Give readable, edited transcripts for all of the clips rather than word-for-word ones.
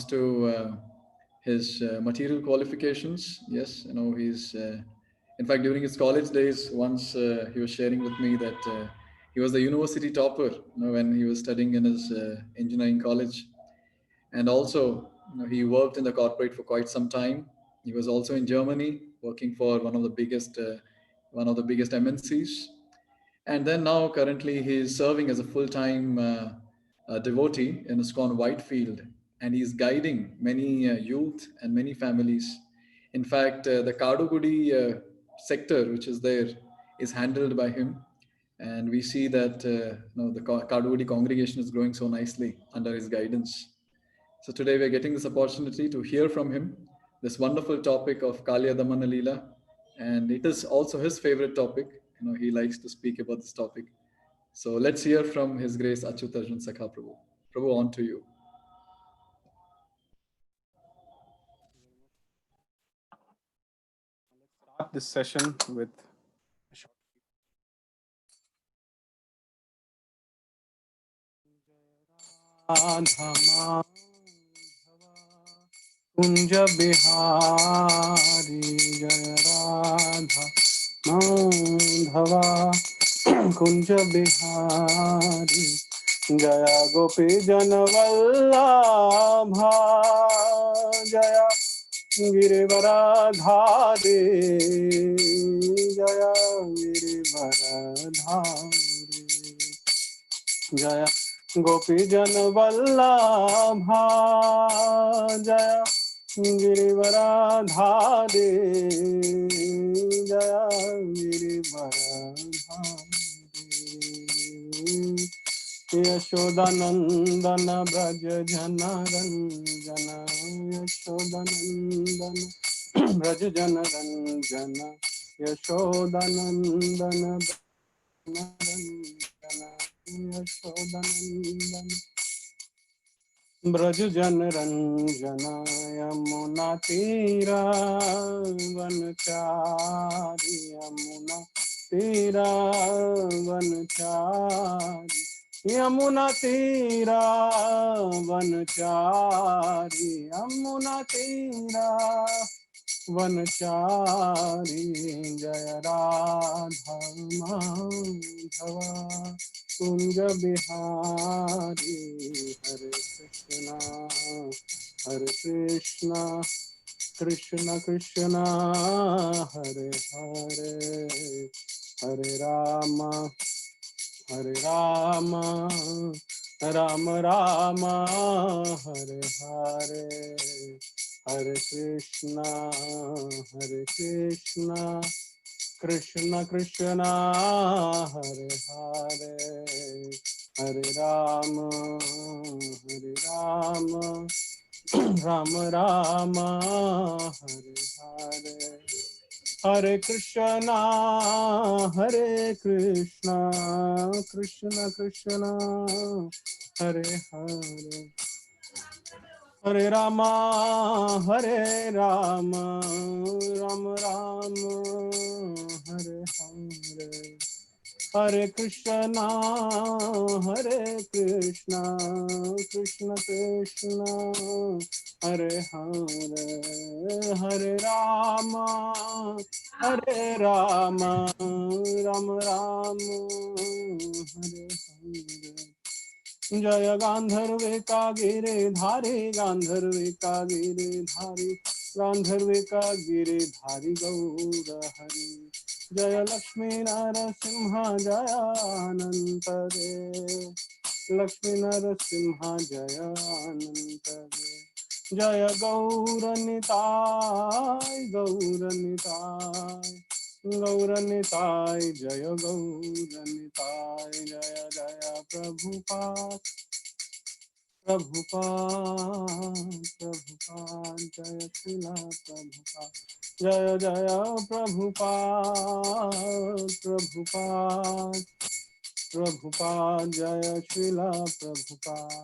to his material qualifications. Yes, he's in fact during his college days. Once he was sharing with me that he was the university topper, when he was studying in his engineering college, and also he worked in the corporate for quite some time. He was also in Germany working for one of the biggest MNCs, and then now currently he is serving as a full-time devotee in ISKCON Whitefield, and he's guiding many youth and many families. In fact, the Kadugudi sector, which is there, is handled by him, and we see that the Kadugudi congregation is growing so nicely under his guidance. So today we're getting this opportunity to hear from him this wonderful topic of Kāliya Damana Leela, and it is also his favorite topic. He likes to speak about this topic. So let's hear from His Grace Acyuta Arjunasaka Prabhu. Prabhu, on to you. Let's start this session with a short Radha Kunja Bihari Jaya Radha Madhava Kunja Bihari Jaya Gopi Janavallabha Jaya Girivaradhari Jaya Girivaradhari Jaya Gopi Janavallabha Jaya Girivaradhari Jaya Girivaradhari Yashodanandana Braja Janaranjana Yashodanandana Braja Janaranjana Yashodanandana Janaranjana Yashodanandana Braja Janaranjana Yamuna Tira Vanchari Yamuna Tira Vanchari Yamuna Tira Vanchari Yamuna Tira Vanchari Jaya Radha Madhava Kunja Bihari Hare Krishna Krishna Krishna Hare Hare Hare Rama Hare Rama Rama Rama Hare Hare Hare Krishna Krishna Krishna Hare Hare Hare Rama Rama Rama Hare Hare Hare Krishna Krishna Krishna Hare Hare Hare Rama Rama Rama Hare Hare Hare Krishna Krishna Krishna Hare Hare Hare Rama Rama Rama Hare Hare Jaya Gandharvika Giridhari Gandharvika Giridhari Gandharvika Giridhari Gaura Hari Jaya Lakshmi Narasimha Jaya Ananta Dev Lakshmi Narasimha Jaya Ananta Dev Jaya Gauranitai Gauranitai Jaya Gauranitai Jaya Jaya Prabhupada Jaya Srila Prabhupada Jaya Jaya Prabhupada Jaya Srila Prabhupada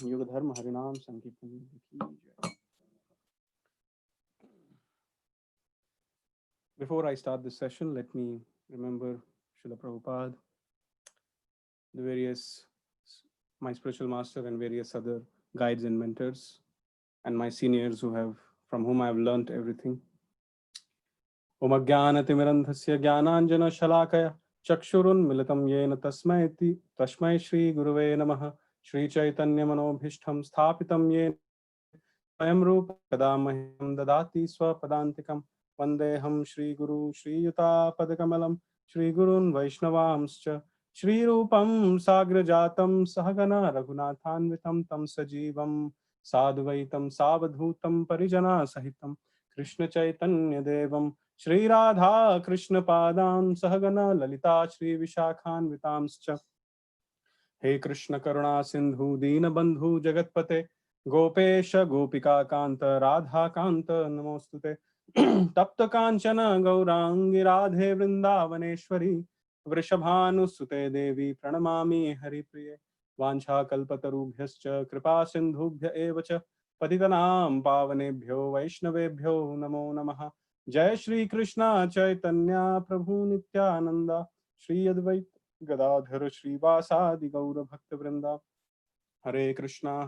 Yuga Dharma Harinam Sankirtan ki jai. Before I start this session, let me remember Srila Prabhupada, the various my spiritual master and various other guides and mentors, and my seniors from whom I have learnt everything. Om Ajnanatimirandhasya Jnananjana Chakshurunmilitam Yena Tasmai Shri Guruve Namaha. Shri Chaitanya Manobhishtham Sthapitam Yena Swayam Rupa Kada Mahyam Dadati Swapadantikam Vandeham Shri Guru Shri Yuta Padakamalam Shri Gurun Vaishnavamscha Shri Rupam Sagrajatam Sahagana Raghunathanvitam Tam Sajivam Sadhvaitam Savadhutam Parijana Sahitam Krishna Chaitanya Devam Shri Radha Krishna Padam Sahagana Lalita Shri Vishakhan Vitamscha He Krishna Karuna Sindhu Dina Bandhu Jagatpate Gopesha Gopika Kanta Radha Kanta Namostute Tapta Kanchana Gaurangi Radhe Vrindavaneshwari Vrishabhanusute Devi Pranamami Haripriye Vancha Kalpatarubhyascha Kripa Sindhubhya Evacha Patitanam Pavanebhyo Vaishnavebhyo Namo Namaha Jai Shri Krishna Chaitanya Prabhu Nityananda Shri Advait Gadadhara Srivasadi Gaura Bhakta Vrinda Hare Krishna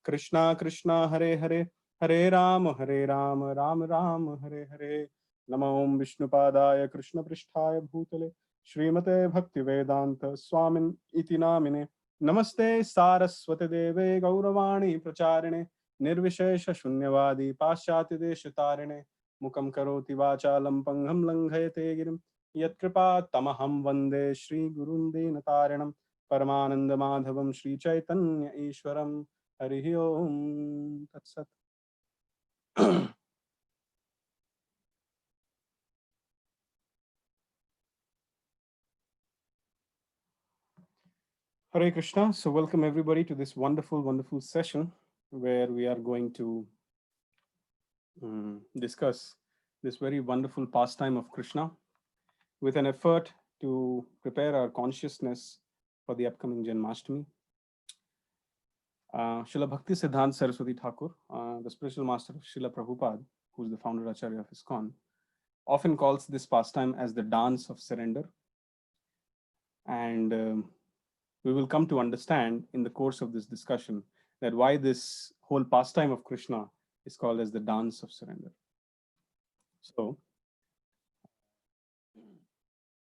Krishna Krishna Hare Hare Hare Rama Rama Rama Hare Hare Namo Om Vishnupadaya Krishna Pristhaya Bhutale Srimate Bhakti Vedanta Swamin Iti Namine Namaste Saraswate Deve Gauravani Pracharine Nirvishesha Shunyavadi Paschati Deshatarine Mukam Karoti Vachalam Pangham Langhayate Girim Yatkripa Tamaham Vande Shri Gurunde Natarinam Paramananda Madhavam Shri Chaitanya Ishwaram Harihi Om Tat Sat. Hare Krishna. So welcome everybody to this wonderful session where we are going to discuss this very wonderful pastime of Krishna with an effort to prepare our consciousness for the upcoming Janmashtami. Srila Bhakti Siddhanta Saraswati Thakur, the spiritual master of Srila Prabhupada, who is the founder Acharya of ISKCON, often calls this pastime as the dance of surrender. And we will come to understand in the course of this discussion that why this whole pastime of Krishna is called as the dance of surrender. So,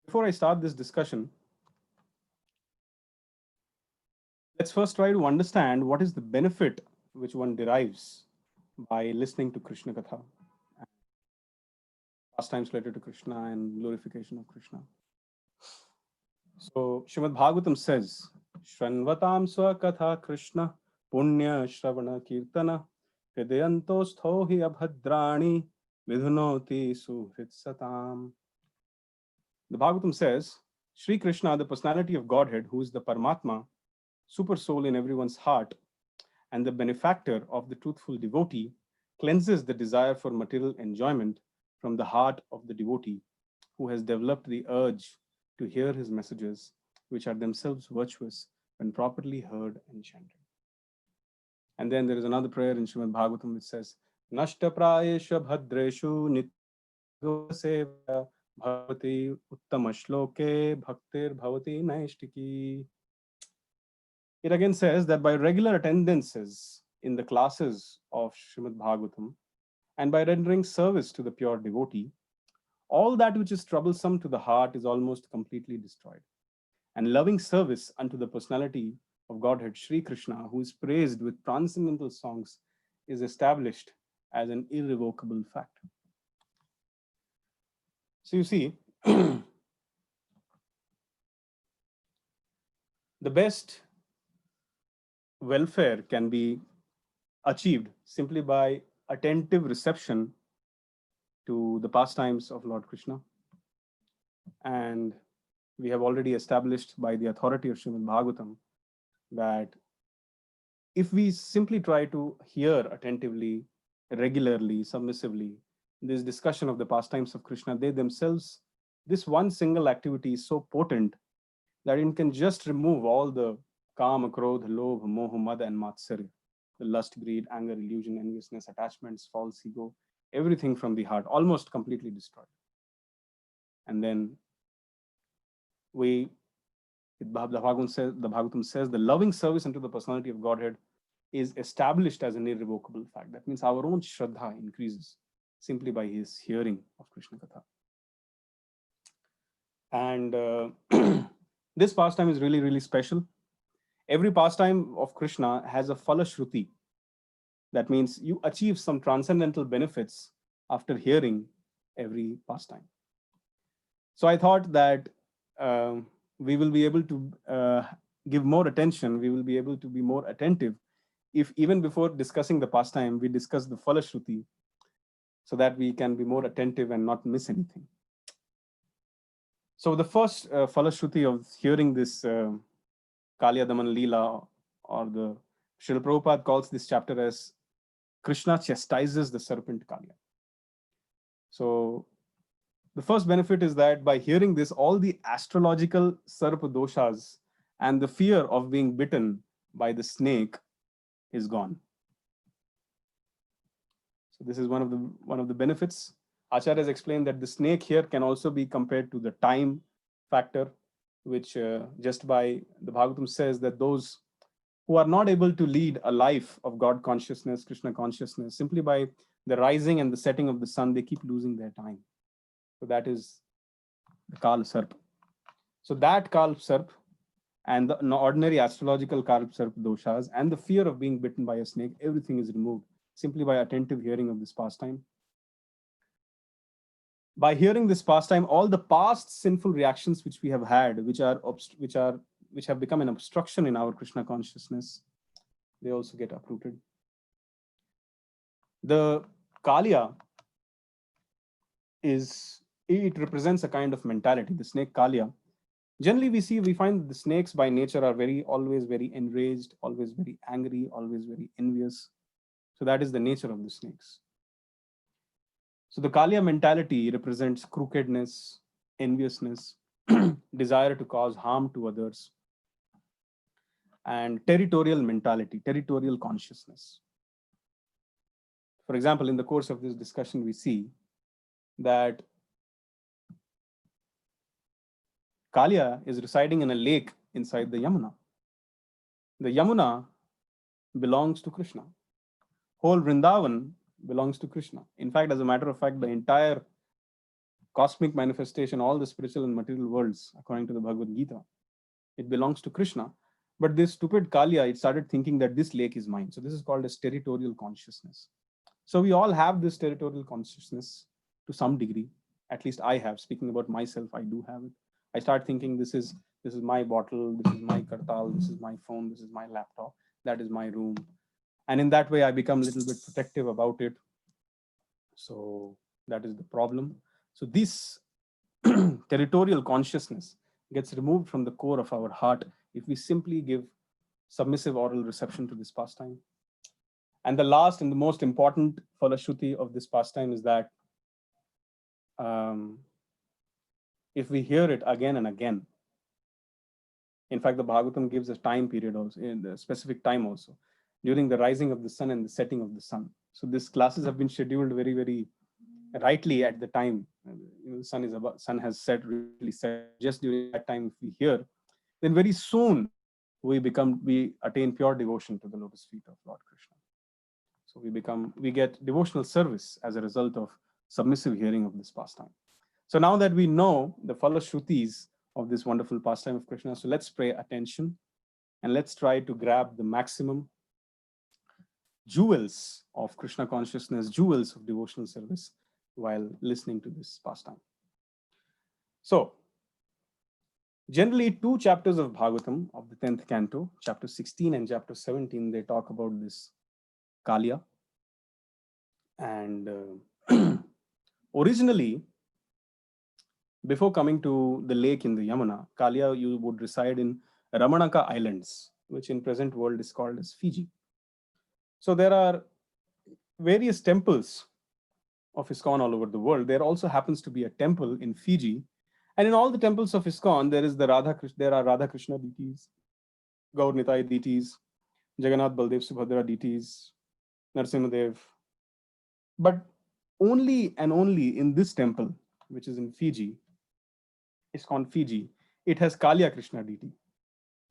before I start this discussion, let's first try to understand what is the benefit which one derives by listening to Krishna Katha, pastimes related to Krishna and glorification of Krishna. So, Srimad Bhagavatam says, Shranvatam Swakatha Krishna Punya Shravana Kirtana Hridayantostho hi abhadrani vidhunoti suhrit satam. The Bhagavatam says, Sri Krishna, the personality of Godhead, who is the Paramatma, super soul in everyone's heart, and the benefactor of the truthful devotee, cleanses the desire for material enjoyment from the heart of the devotee, who has developed the urge to hear his messages, which are themselves virtuous when properly heard and chanted. And then there is another prayer in Srimad Bhagavatam which says, Nashta prayesha bhadreshu nitya bhavati uttamashloke bhaktir bhavati naishtiki. It again says that by regular attendances in the classes of Srimad Bhagavatam and by rendering service to the pure devotee, all that which is troublesome to the heart is almost completely destroyed. And loving service unto the personality of Godhead, Sri Krishna, who is praised with transcendental songs, is established as an irrevocable fact. So you see, the best welfare can be achieved simply by attentive reception to the pastimes of Lord Krishna. And we have already established by the authority of Srimad Bhagavatam that if we simply try to hear attentively, regularly, submissively, this discussion of the pastimes of Krishna, they themselves, this one single activity is so potent that it can just remove all the kama, krodha, lobha, moha, mada, and matsarya, the lust, greed, anger, illusion, enviousness, attachments, false ego, everything from the heart, almost completely destroyed. And then it The Bhagavatam says the loving service unto the personality of Godhead is established as an irrevocable fact. That means our own Shraddha increases simply by his hearing of Krishna Katha. And this pastime is really, really special. Every pastime of Krishna has a Phalashruti. That means you achieve some transcendental benefits after hearing every pastime. So I thought that we will be able to give more attention, we will be able to be more attentive if even before discussing the pastime, we discuss the Phalashruti so that we can be more attentive and not miss anything. So the first Phalashruti of hearing this Kāliya Daman Leela, or the Srila Prabhupada calls this chapter as Krishna chastises the serpent Kāliya. So the first benefit is that by hearing this, all the astrological sarpa doshas and the fear of being bitten by the snake is gone. So this is one of the benefits. Acharya has explained that the snake here can also be compared to the time factor, which just by the Bhagavatam says that those who are not able to lead a life of God consciousness, Krishna consciousness, simply by the rising and the setting of the sun, they keep losing their time. So that is the Kal Sarp. So that Kal Sarp and the ordinary astrological Kal Sarp doshas and the fear of being bitten by a snake, everything is removed simply by attentive hearing of this pastime. By hearing this pastime, all the past sinful reactions which we have had, which have become an obstruction in our Krishna consciousness, they also get uprooted. The Kāliya it represents a kind of mentality, the snake Kāliya. Generally, we find that the snakes by nature are always very enraged, always very angry, always very envious. So that is the nature of the snakes. So the Kāliya mentality represents crookedness, enviousness, desire to cause harm to others, and territorial mentality, territorial consciousness. For example, in the course of this discussion, we see that Kāliya is residing in a lake inside the Yamuna. The Yamuna belongs to Krishna. Whole Vrindavan belongs to Krishna. In fact, as a matter of fact, the entire cosmic manifestation, all the spiritual and material worlds, according to the Bhagavad Gita, it belongs to Krishna. But this stupid Kāliya, it started thinking that this lake is mine. So this is called as territorial consciousness. So we all have this territorial consciousness to some degree. At least I have. Speaking about myself, I do have it. I start thinking this is my bottle, this is my kartal, this is my phone, this is my laptop, that is my room. And in that way, I become a little bit protective about it. So that is the problem. So this territorial consciousness gets removed from the core of our heart if we simply give submissive oral reception to this pastime. And the last and the most important Phalashruti of this pastime is that if we hear it again and again, in fact, the Bhagavatam gives a time period also, in the specific time also, during the rising of the sun and the setting of the sun. So these classes have been scheduled very, very rightly at the time. The sun has set, really set. Just during that time, if we hear, then very soon we attain pure devotion to the lotus feet of Lord Krishna. So we get devotional service as a result of submissive hearing of this pastime. So now that we know the Phalashrutis of this wonderful pastime of Krishna, so let's pay attention and let's try to grab the maximum jewels of Krishna consciousness, jewels of devotional service while listening to this pastime. So, generally 2 chapters of Bhagavatam of the 10th canto, chapter 16 and chapter 17, they talk about this Kāliya. And originally, before coming to the lake in the Yamuna, Kāliya you would reside in Ramanaka Islands, which in present world is called as Fiji. So there are various temples of ISKCON all over the world. There also happens to be a temple in Fiji. And in all the temples of ISKCON, there are Radha Krishna deities, Gaur Nitai deities, Jagannath Baldev Subhadra deities, Narasimhadev. But only and only in this temple, which is in Fiji, ISKCON Fiji, it has Kāliya Krishna deity.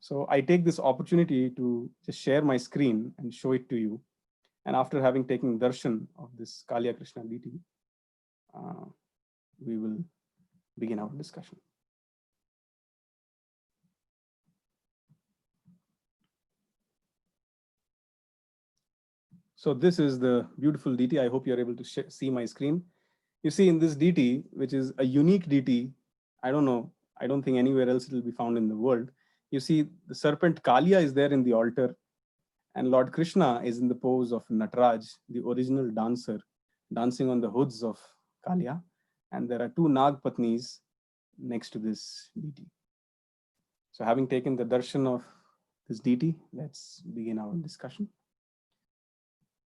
So I take this opportunity to just share my screen and show it to you. And after having taken darshan of this Kāliya Krishna deity, we will begin our discussion. So this is the beautiful deity. I hope you're able to see my screen. You see in this deity, which is a unique deity, I don't know, I don't think anywhere else it will be found in the world. You see the serpent Kāliya is there in the altar, and Lord Krishna is in the pose of Nataraj, the original dancer, dancing on the hoods of Kāliya. And there are two Nag Patnis next to this deity. So having taken the darshan of this deity, let's begin our discussion.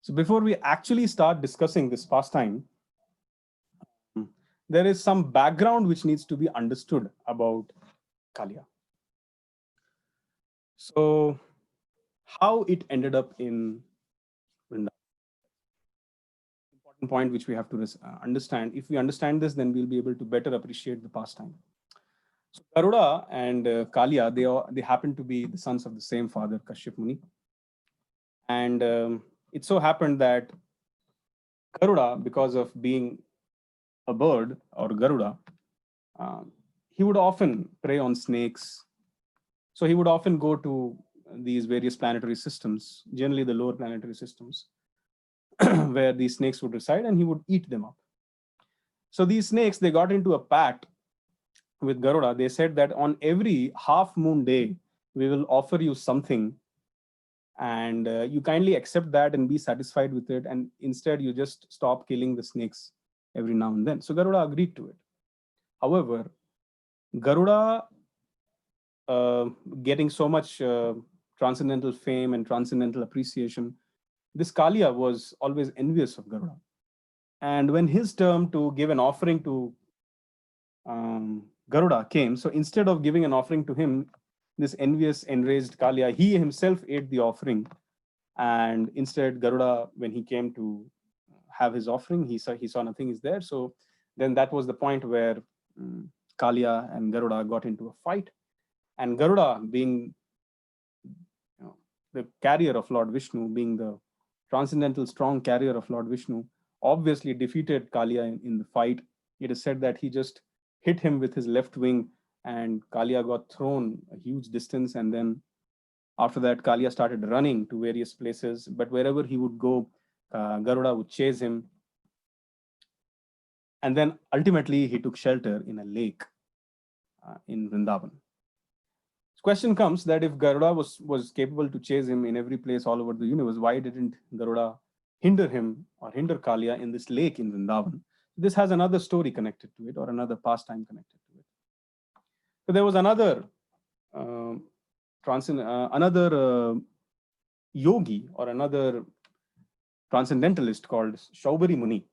So before we actually start discussing this pastime, there is some background which needs to be understood about Kāliya. So how it ended up in Vrindavan. Important point which we have to understand. If we understand this, then we'll be able to better appreciate the pastime. So Garuda and Kāliya, they happen to be the sons of the same father, Kashyap Muni. And it so happened that Garuda, because of being a bird or Garuda, he would often prey on snakes. So he would often go to these various planetary systems, generally the lower planetary systems, where these snakes would reside, and he would eat them up. So these snakes, they got into a pact with Garuda. They said that on every half moon day, we will offer you something, and you kindly accept that and be satisfied with it. And instead, you just stop killing the snakes every now and then. So Garuda agreed to it. However, Garuda, getting so much transcendental fame and transcendental appreciation, this Kāliya was always envious of Garuda. And when his term to give an offering to Garuda came, so instead of giving an offering to him, this envious, enraged Kāliya, he himself ate the offering. And instead, Garuda, when he came to have his offering, he saw nothing is there. So then that was the point where Kāliya and Garuda got into a fight. And Garuda, being the carrier of Lord Vishnu, being the transcendental strong carrier of Lord Vishnu, obviously defeated Kāliya in the fight. It is said that he just hit him with his left wing, and Kāliya got thrown a huge distance. And then after that, Kāliya started running to various places, but wherever he would go, Garuda would chase him. And then ultimately he took shelter in a lake in Vrindavan. Question comes that if Garuda was capable to chase him in every place all over the universe, why didn't Garuda hinder him or hinder Kāliya in this lake in Vrindavan? This has another story connected to it, or another pastime connected to it. So there was another yogi or another transcendentalist called Shaubari Muni.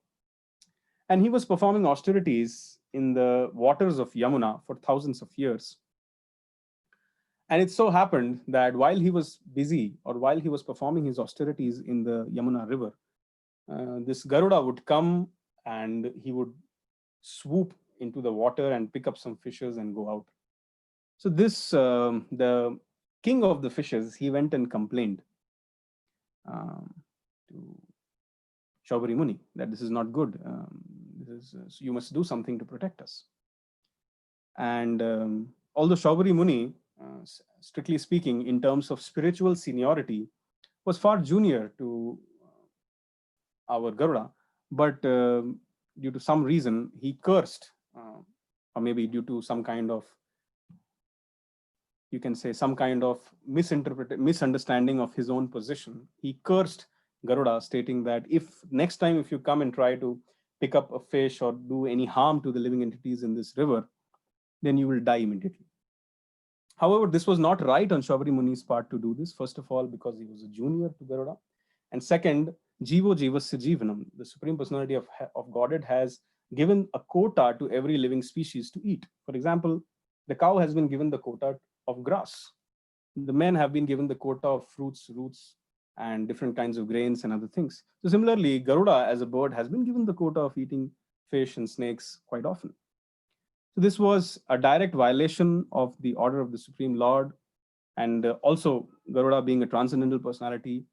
And he was performing austerities in the waters of Yamuna for thousands of years. And it so happened that while he was busy, or while he was performing his austerities in the Yamuna river, this Garuda would come and he would swoop into the water and pick up some fishes and go out. So this, the king of the fishes, he went and complained to Shaubari Muni that this is not good. You must do something to protect us. And although Shaubari Muni, strictly speaking, in terms of spiritual seniority, was far junior to our Garuda, but due to some reason, he cursed, or maybe due to some kind of, you can say, some kind of misunderstanding of his own position, he cursed Garuda, stating that next time if you come and try to pick up a fish or do any harm to the living entities in this river, then you will die immediately. However, this was not right on Shaubari Muni's part to do this. First of all, because he was a junior to Garuda. And second, Jivo Jivasya Jivanam, the Supreme Personality of Godhead has given a quota to every living species to eat. For example, the cow has been given the quota of grass. The men have been given the quota of fruits, roots, and different kinds of grains and other things. So similarly, Garuda as a bird has been given the quota of eating fish and snakes quite often. So this was a direct violation of the order of the Supreme Lord, And also, Garuda being a transcendental personality,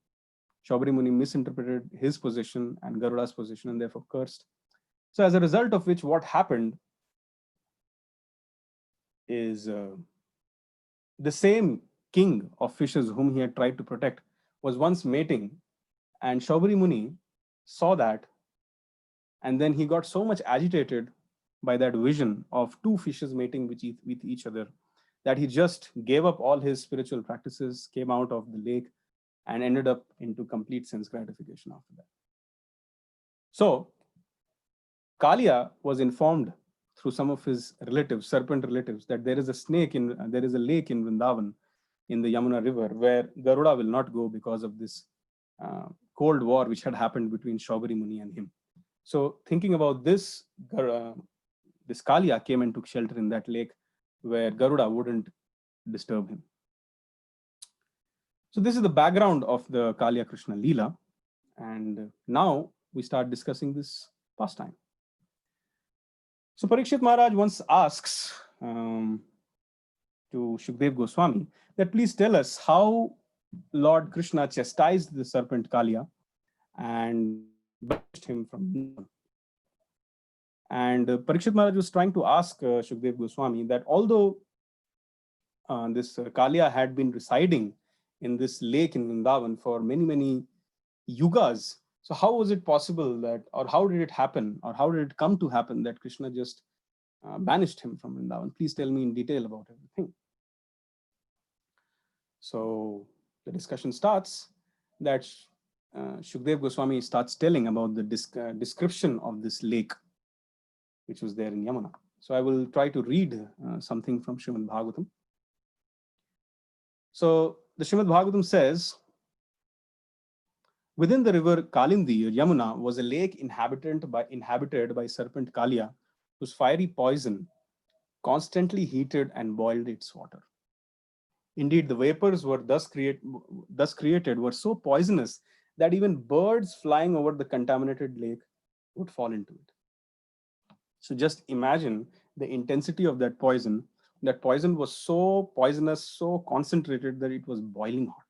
Shaubari Muni misinterpreted his position and Garuda's position and therefore cursed. So as a result of which, what happened is the same king of fishes whom he had tried to protect was once mating, and Shaubari Muni saw that, and then he got so much agitated by that vision of two fishes mating with each other that he just gave up all his spiritual practices, came out of the lake, and ended up into complete sense gratification after that. So Kāliya was informed through some of his relatives, serpent relatives, that there is a lake in Vrindavan, in the Yamuna River, where Garuda will not go because of this cold war which had happened between Shaubari Muni and him. So thinking about this, this Kāliya came and took shelter in that lake where Garuda wouldn't disturb him. So this is the background of the Kāliya Krishna Leela. And now we start discussing this pastime. So Parikshit Maharaj once asks to Shukdev Goswami that please tell us how Lord Krishna chastised the serpent Kāliya and banished him from. And Parikshit Maharaj was trying to ask Shukdev Goswami that although this Kāliya had been residing in this lake in Vrindavan for many, many yugas, so how was it possible that, or how did it happen, or how did it come to happen that Krishna just banished him from Vrindavan? Please tell me in detail about everything. So the discussion starts that Shukdev Goswami starts telling about the description of this lake, which was there in Yamuna. So I will try to read something from Srimad Bhagavatam. So the Srimad Bhagavatam says, within the river Kalindi or Yamuna was a lake inhabited by serpent Kāliya, whose fiery poison constantly heated and boiled its water. Indeed, the vapors were thus created were so poisonous that even birds flying over the contaminated lake would fall into it. So just imagine the intensity of that poison. That poison was so poisonous, so concentrated that it was boiling hot.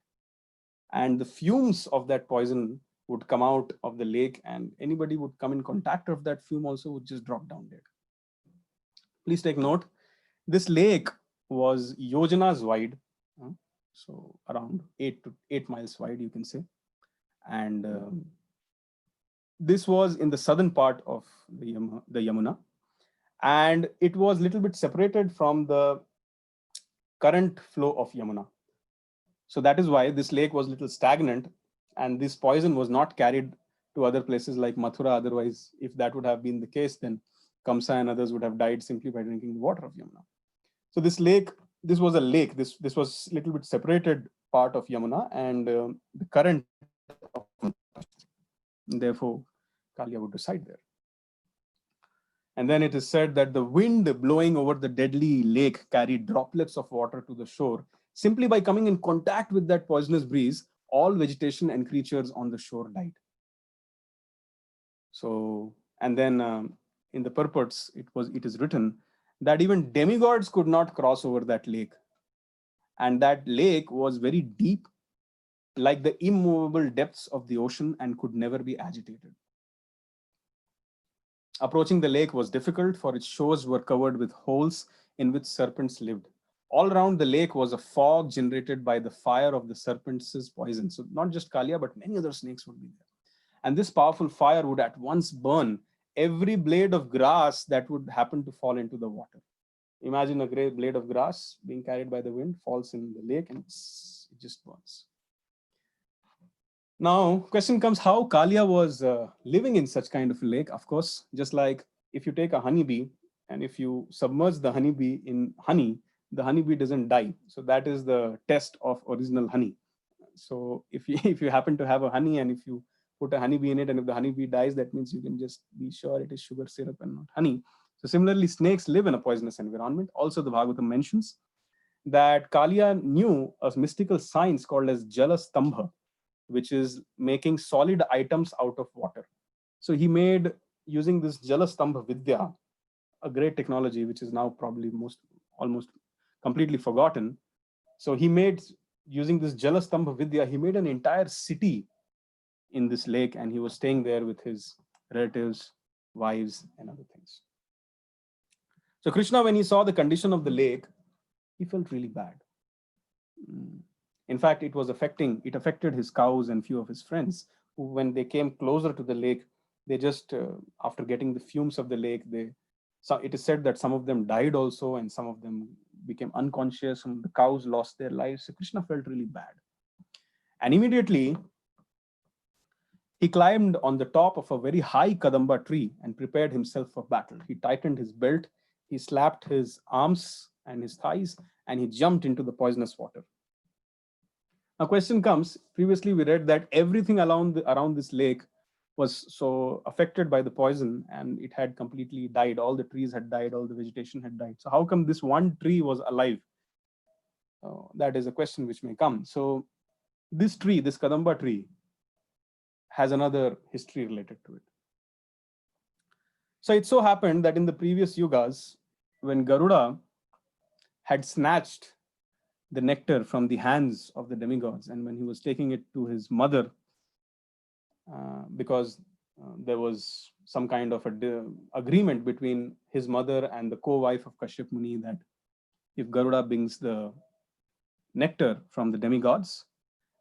And the fumes of that poison would come out of the lake, and anybody would come in contact of that fume also would just drop down dead. Please take note, this lake was yojanas wide, so around 8 miles wide, you can say. And this was in the southern part of the Yamuna. And it was a little bit separated from the current flow of Yamuna. So that is why this lake was a little stagnant, and this poison was not carried to other places like Mathura. Otherwise, if that would have been the case, then Kamsa and others would have died simply by drinking the water of Yamuna. So this lake, this was a lake. This was a little bit separated part of Yamuna, and the current of, therefore Kāliya would reside there. And then it is said that the wind blowing over the deadly lake carried droplets of water to the shore. Simply by coming in contact with that poisonous breeze, all vegetation and creatures on the shore died. So, and then in the purports, it is written that even demigods could not cross over that lake. And that lake was very deep, like the immovable depths of the ocean, and could never be agitated. Approaching the lake was difficult, for its shores were covered with holes in which serpents lived. All around the lake was a fog generated by the fire of the serpents' poison. So not just Kāliya, but many other snakes would be there. And this powerful fire would at once burn every blade of grass that would happen to fall into the water. Imagine a great blade of grass being carried by the wind, falls in the lake, and it just burns. Now, question comes, how Kāliya was living in such kind of a lake. Of course, just like if you take a honeybee and if you submerge the honeybee in honey, the honeybee doesn't die. So that is the test of original honey. So if you happen to have a honey and if you put a honeybee in it and if the honeybee dies, that means you can just be sure it is sugar syrup and not honey. So similarly, snakes live in a poisonous environment. Also, the Bhagavatam mentions that Kāliya knew a mystical science called as Jalastambha, which is making solid items out of water. So he made, using this Jalastambha Vidya, a great technology which is now probably almost completely forgotten. So he made, using this Jalastambha Vidya, he made an entire city in this lake, and he was staying there with his relatives, wives, and other things. So Krishna, when he saw the condition of the lake, he felt really bad. In fact, it affected his cows and few of his friends, who, when they came closer to the lake, they just, after getting the fumes of the lake, so it is said that some of them died also, and some of them became unconscious, and the cows lost their lives. So Krishna felt really bad. And immediately, he climbed on the top of a very high Kadamba tree and prepared himself for battle. He tightened his belt, he slapped his arms and his thighs, and he jumped into the poisonous water. Now, question comes, previously we read that everything around this lake was so affected by the poison, and it had completely died. All the trees had died, all the vegetation had died. So how come this one tree was alive? That is a question which may come. So this tree, this Kadamba tree, has another history related to it. So it so happened that in the previous yugas, when Garuda had snatched the nectar from the hands of the demigods, and when he was taking it to his mother, because there was some kind of agreement between his mother and the co-wife of Kashyap Muni that if Garuda brings the nectar from the demigods,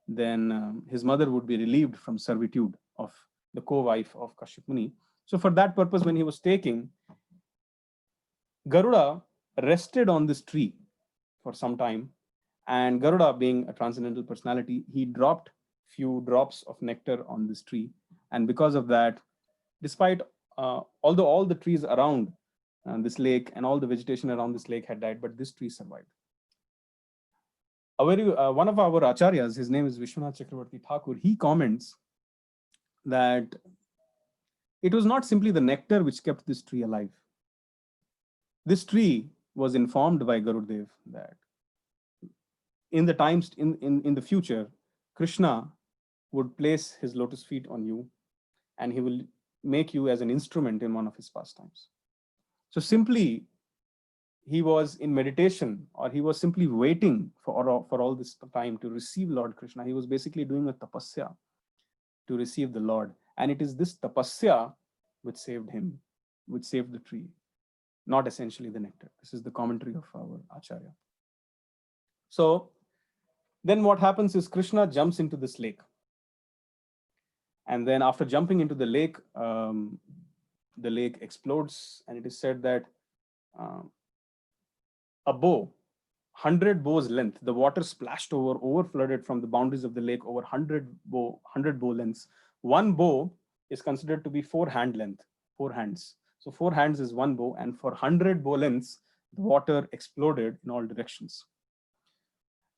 then his mother would be relieved from servitude of the co-wife of Kashyap Muni. So for that purpose, when he was taking, Garuda rested on this tree for some time, and Garuda, being a transcendental personality, he dropped few drops of nectar on this tree. And because of that, despite although all the trees around this lake and all the vegetation around this lake had died, but this tree survived. One of our acharyas, his name is Vishwanath Chakravarti Thakur, he comments that it was not simply the nectar which kept this tree alive. This tree was informed by Garudev that in the times, in the future, Krishna would place his lotus feet on you, and he will make you as an instrument in one of his pastimes. So simply, he was in meditation, or he was simply waiting for all this time to receive Lord Krishna. He was basically doing a tapasya to receive the Lord. And it is this tapasya which saved him, which saved the tree, not essentially the nectar. This is the commentary of our Acharya. So then what happens is Krishna jumps into this lake. And then after jumping into the lake explodes, and it is said that a bow, 100 bows length, the water splashed over flooded from the boundaries of the lake over 100 bow lengths. One bow is considered to be 4 hand length, 4 hands. So 4 hands is one bow, and for 100 bow lengths, the water exploded in all directions.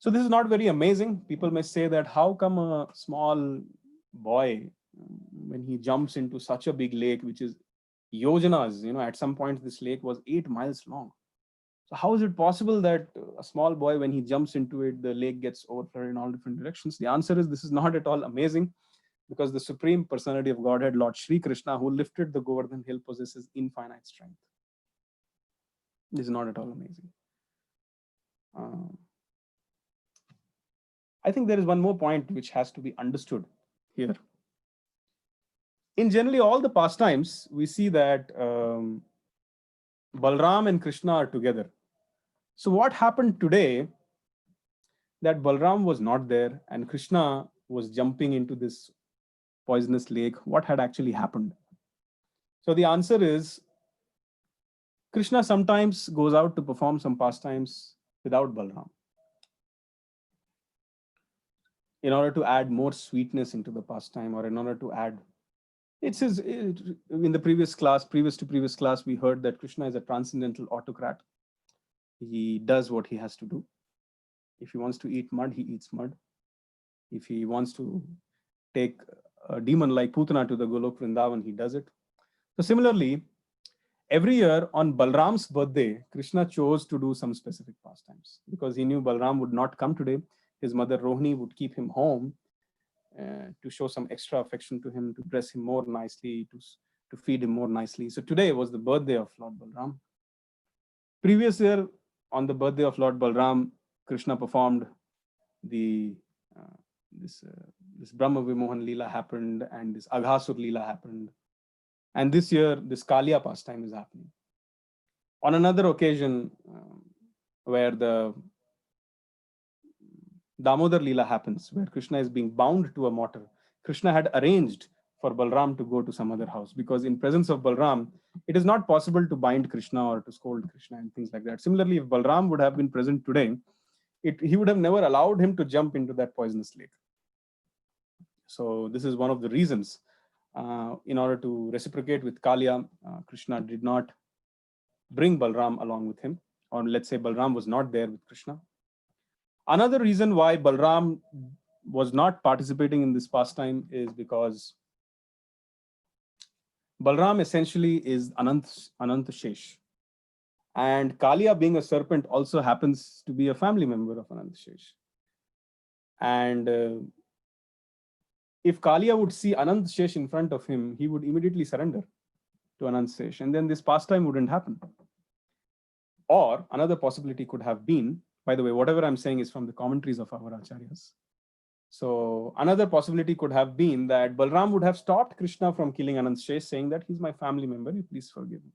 So this is not very amazing. People may say that how come a small boy, when he jumps into such a big lake, which is yojanas, at some point this lake was 8 miles long. So how is it possible that a small boy, when he jumps into it, the lake gets overflowed in all different directions? The answer is this is not at all amazing, because the Supreme Personality of Godhead, Lord Shri Krishna, who lifted the Govardhan hill, possesses infinite strength. This is not at all amazing. I think there is one more point which has to be understood here. In generally all the pastimes, we see that Balram and Krishna are together. So what happened today that Balram was not there and Krishna was jumping into this poisonous lake? What had actually happened? So the answer is Krishna sometimes goes out to perform some pastimes without Balram, in order to add more sweetness into the pastime, or in order to add, in the previous class, we heard that Krishna is a transcendental autocrat. He does what he has to do. If he wants to eat mud, he eats mud. If he wants to take a demon like Putana to the Golok Vrindavan, he does it. So similarly, every year on Balram's birthday, Krishna chose to do some specific pastimes, because he knew Balram would not come today. His mother Rohini would keep him home to show some extra affection to him, to dress him more nicely, to feed him more nicely. So today was the birthday of Lord Balram. Previous year, on the birthday of Lord Balram, Krishna performed the this Brahma Vimohan Leela happened, and this Aghasur Leela happened. And this year, this Kāliya pastime is happening. On another occasion, where the Damodar Leela happens, where Krishna is being bound to a mortar, Krishna had arranged for Balram to go to some other house, because in presence of Balram, it is not possible to bind Krishna or to scold Krishna and things like that. Similarly, if Balram would have been present today, he would have never allowed him to jump into that poisonous lake. So this is one of the reasons. In order to reciprocate with Kāliya, Krishna did not bring Balram along with him, or let's say Balram was not there with Krishna. Another reason why Balram was not participating in this pastime is because Balram essentially is Ananta Shesh. And Kāliya, being a serpent, also happens to be a family member of Ananta Shesh. And if Kāliya would see Ananta Shesh in front of him, he would immediately surrender to Ananta Shesh, and then this pastime wouldn't happen. Or another possibility could have been, by the way, whatever I'm saying is from the commentaries of our acharyas. So another possibility could have been that Balram would have stopped Krishna from killing Ananta Shesh, saying that he's my family member, you please forgive me.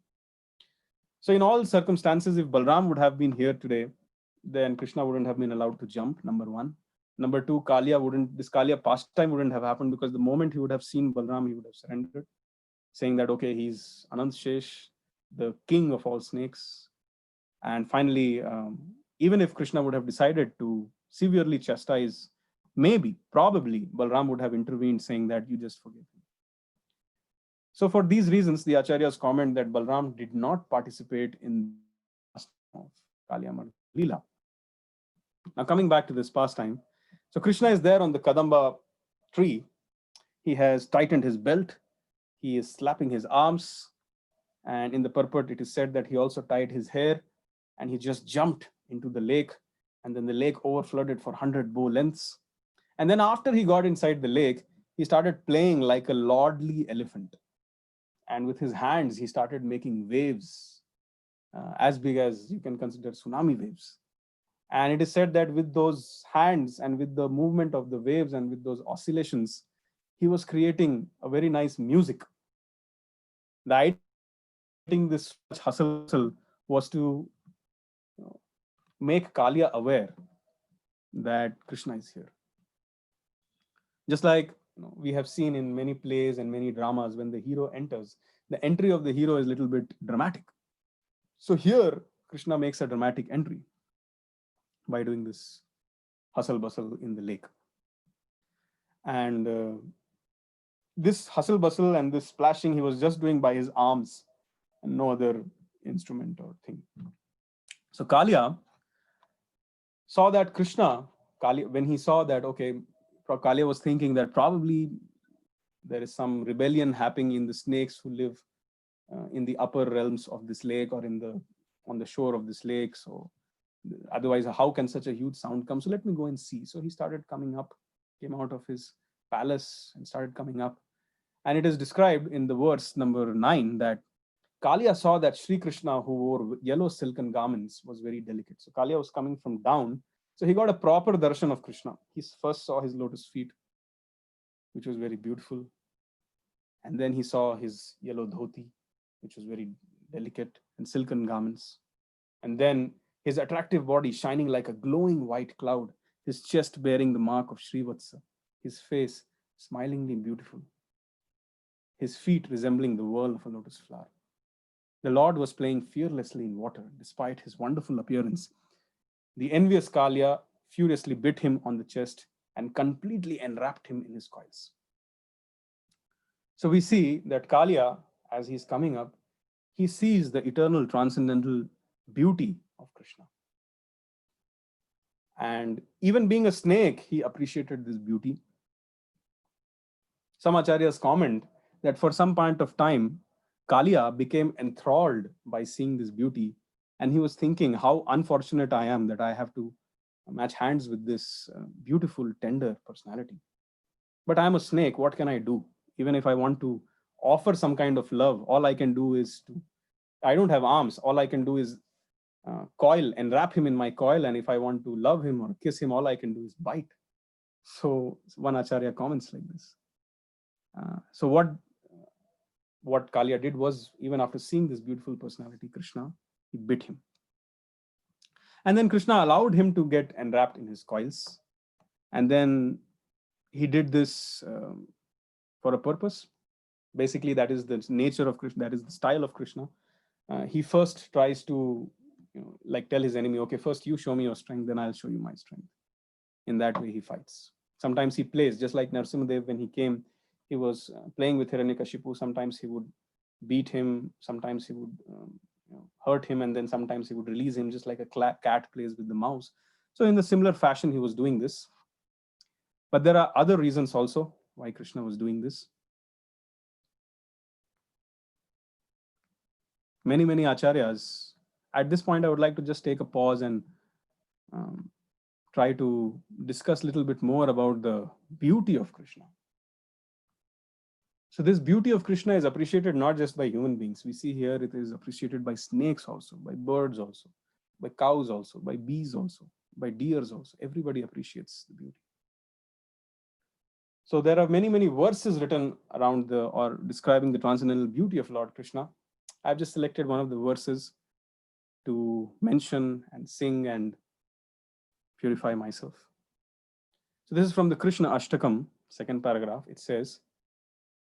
So in all circumstances, if Balram would have been here today, then Krishna wouldn't have been allowed to jump, number one. Number two, this Kāliya pastime wouldn't have happened, because the moment he would have seen Balram, he would have surrendered, saying that, okay, he's Ananta Shesh, the king of all snakes. And finally, even if Krishna would have decided to severely chastise, probably, Balram would have intervened, saying that you just forgive him. So for these reasons, the acharyas comment that Balram did not participate in the pastime of Kāliya Leela. Now coming back to this pastime, so Krishna is there on the Kadamba tree. He has tightened his belt. He is slapping his arms. And in the purport, it is said that he also tied his hair, and he just jumped into the lake. And then the lake overflooded for 100 bow lengths. And then after he got inside the lake, he started playing like a lordly elephant. And with his hands, he started making waves as big as you can consider tsunami waves. And it is said that with those hands and with the movement of the waves and with those oscillations, he was creating a very nice music. The idea of this hustle was to make Kāliya aware that Krishna is here. Just like we have seen in many plays and many dramas, when the hero enters, the entry of the hero is a little bit dramatic. So here, Krishna makes a dramatic entry by doing this hustle bustle in the lake. And this hustle bustle and this splashing he was just doing by his arms and no other instrument or thing. So Kāliya saw that when he saw that, okay, Kāliya was thinking that probably there is some rebellion happening in the snakes who live in the upper realms of this lake, or on the shore of this lake. So otherwise, how can such a huge sound come? So let me go and see. So he started coming up, came out of his palace and started coming up. And it is described in the verse number 9 that Kāliya saw that Sri Krishna, who wore yellow silken garments, was very delicate. So Kāliya was coming from down. So he got a proper darshan of Krishna. He first saw his lotus feet, which was very beautiful. And then he saw his yellow dhoti, which was very delicate, and silken garments. And then his attractive body shining like a glowing white cloud, his chest bearing the mark of Srivatsa, his face smilingly beautiful, his feet resembling the whirl of a lotus flower. The Lord was playing fearlessly in water, despite his wonderful appearance. The envious Kāliya furiously bit him on the chest and completely enwrapped him in his coils. So we see that Kāliya, as he's coming up, he sees the eternal transcendental beauty of Krishna. And even being a snake, he appreciated this beauty. Some acharyas comment that for some point of time, Kāliya became enthralled by seeing this beauty. And he was thinking, how unfortunate I am that I have to match hands with this beautiful, tender personality. But I'm a snake, what can I do? Even if I want to offer some kind of love, all I can do is I don't have arms, all I can do is coil and wrap him in my coil, and if I want to love him or kiss him, all I can do is bite. So one Acharya comments like this. So what Kāliya did was, even after seeing this beautiful personality, Krishna, he bit him. And then Krishna allowed him to get enwrapped in his coils. And then he did this for a purpose. Basically, that is the nature of Krishna, that is the style of Krishna. He first tries to, like tell his enemy, okay, first you show me your strength, then I'll show you my strength. In that way, he fights. Sometimes he plays, just like Narasimhadev, when he came, he was playing with Hiranyakashipu. Sometimes he would beat him, sometimes he would hurt him, and then sometimes he would release him, just like a cat plays with the mouse. So in the similar fashion, he was doing this. But there are other reasons also why Krishna was doing this. Many acharyas. At this point, I would like to just take a pause and try to discuss a little bit more about the beauty of Krishna. So this beauty of Krishna is appreciated not just by human beings. We see here it is appreciated by snakes also, by birds also, by cows also, by bees also, by deers also. Everybody appreciates the beauty. So there are many verses written around or describing the transcendental beauty of Lord Krishna. I've just selected one of the verses to mention and sing and purify myself. So this is from the Krishna Ashtakam, second paragraph. It says,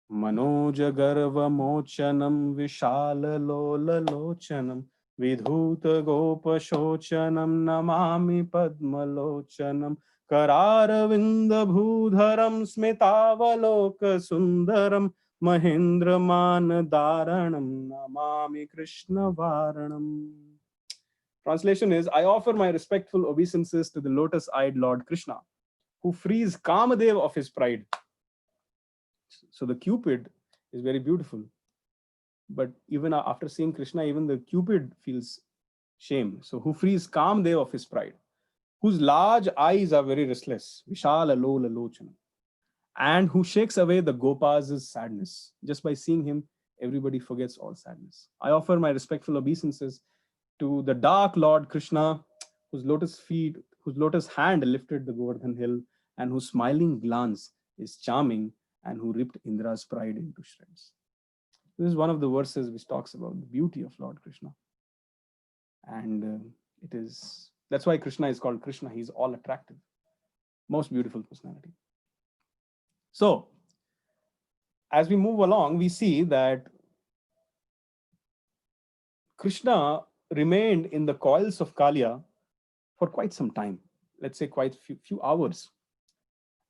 Manoja garva mochanam vishala lola lochanam vidhuta gopa shochanam namami padma lochanam kararavinda bhudharam smitavaloka sundaram mahindra manadaranam namami Krishna varanam. Translation is, I offer my respectful obeisances to the lotus-eyed Lord Krishna, who frees Kamadev of his pride. So the Cupid is very beautiful. But even after seeing Krishna, even the Cupid feels shame. So who frees Kamadev of his pride, whose large eyes are very restless, Vishala Lola Lochana, and who shakes away the Gopas' sadness. Just by seeing him, everybody forgets all sadness. I offer my respectful obeisances to the dark Lord Krishna, whose lotus hand lifted the Govardhan hill, and whose smiling glance is charming, and who ripped Indra's pride into shreds. This is one of the verses which talks about the beauty of Lord Krishna. And that's why Krishna is called Krishna. He's all attractive, most beautiful personality. So, as we move along, we see that Krishna remained in the coils of Kāliya for quite some time, let's say quite few hours.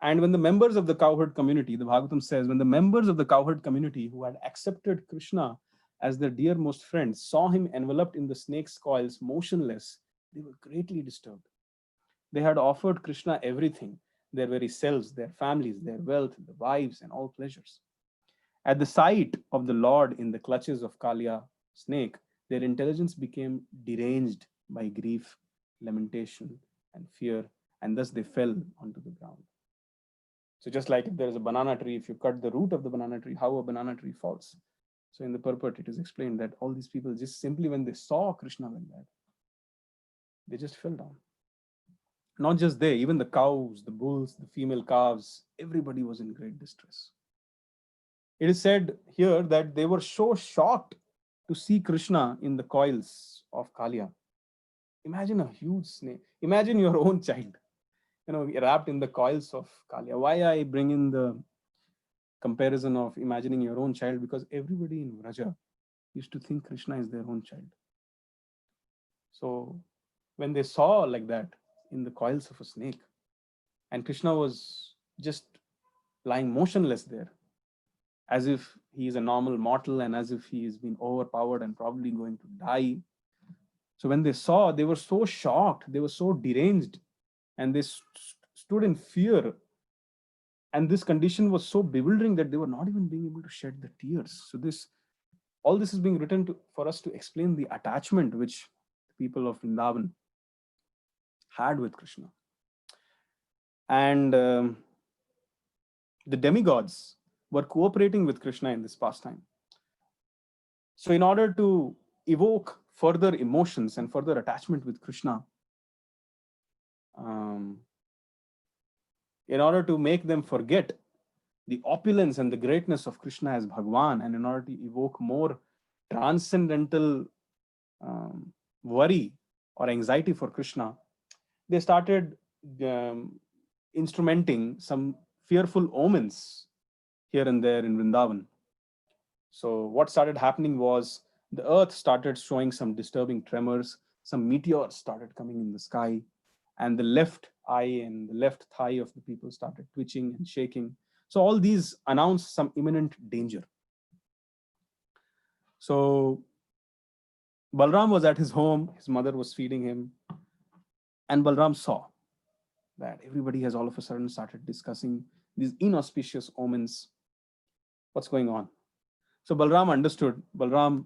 And when the members of the cowherd community, the Bhagavatam says, when the members of the cowherd community who had accepted Krishna as their dearmost friend saw him enveloped in the snake's coils, motionless, they were greatly disturbed. They had offered Krishna everything, their very selves, their families, their wealth, the wives, and all pleasures. At the sight of the Lord in the clutches of Kāliya snake, their intelligence became deranged by grief, lamentation, and fear, and thus they fell onto the ground. So just like if there is a banana tree, if you cut the root of the banana tree, how a banana tree falls. So in the purport, it is explained that all these people just simply when they saw Krishna like that, they just fell down. Not just they, even the cows, the bulls, the female calves, everybody was in great distress. It is said here that they were so shocked to see Krishna in the coils of Kāliya. Imagine a huge snake. Imagine your own child, wrapped in the coils of Kāliya. Why I bring in the comparison of imagining your own child? Because everybody in Vraja used to think Krishna is their own child. So when they saw like that in the coils of a snake, and Krishna was just lying motionless there, as if he is a normal mortal and as if he has been overpowered and probably going to die. So when they saw, they were so shocked, they were so deranged, and they stood in fear. And this condition was so bewildering that they were not even being able to shed the tears. So all this is being written for us to explain the attachment which the people of Vrindavan had with Krishna. And the demigods were cooperating with Krishna in this pastime. So in order to evoke further emotions and further attachment with Krishna, um, in order to make them forget the opulence and the greatness of Krishna as Bhagwan, and in order to evoke more transcendental worry or anxiety for Krishna, they started instrumenting some fearful omens here and there in Vrindavan. So what started happening was the earth started showing some disturbing tremors, some meteors started coming in the sky, and the left eye and the left thigh of the people started twitching and shaking. So all these announced some imminent danger. So Balram was at his home, his mother was feeding him, and Balram saw that everybody has all of a sudden started discussing these inauspicious omens. What's going on? So Balram understood. Balram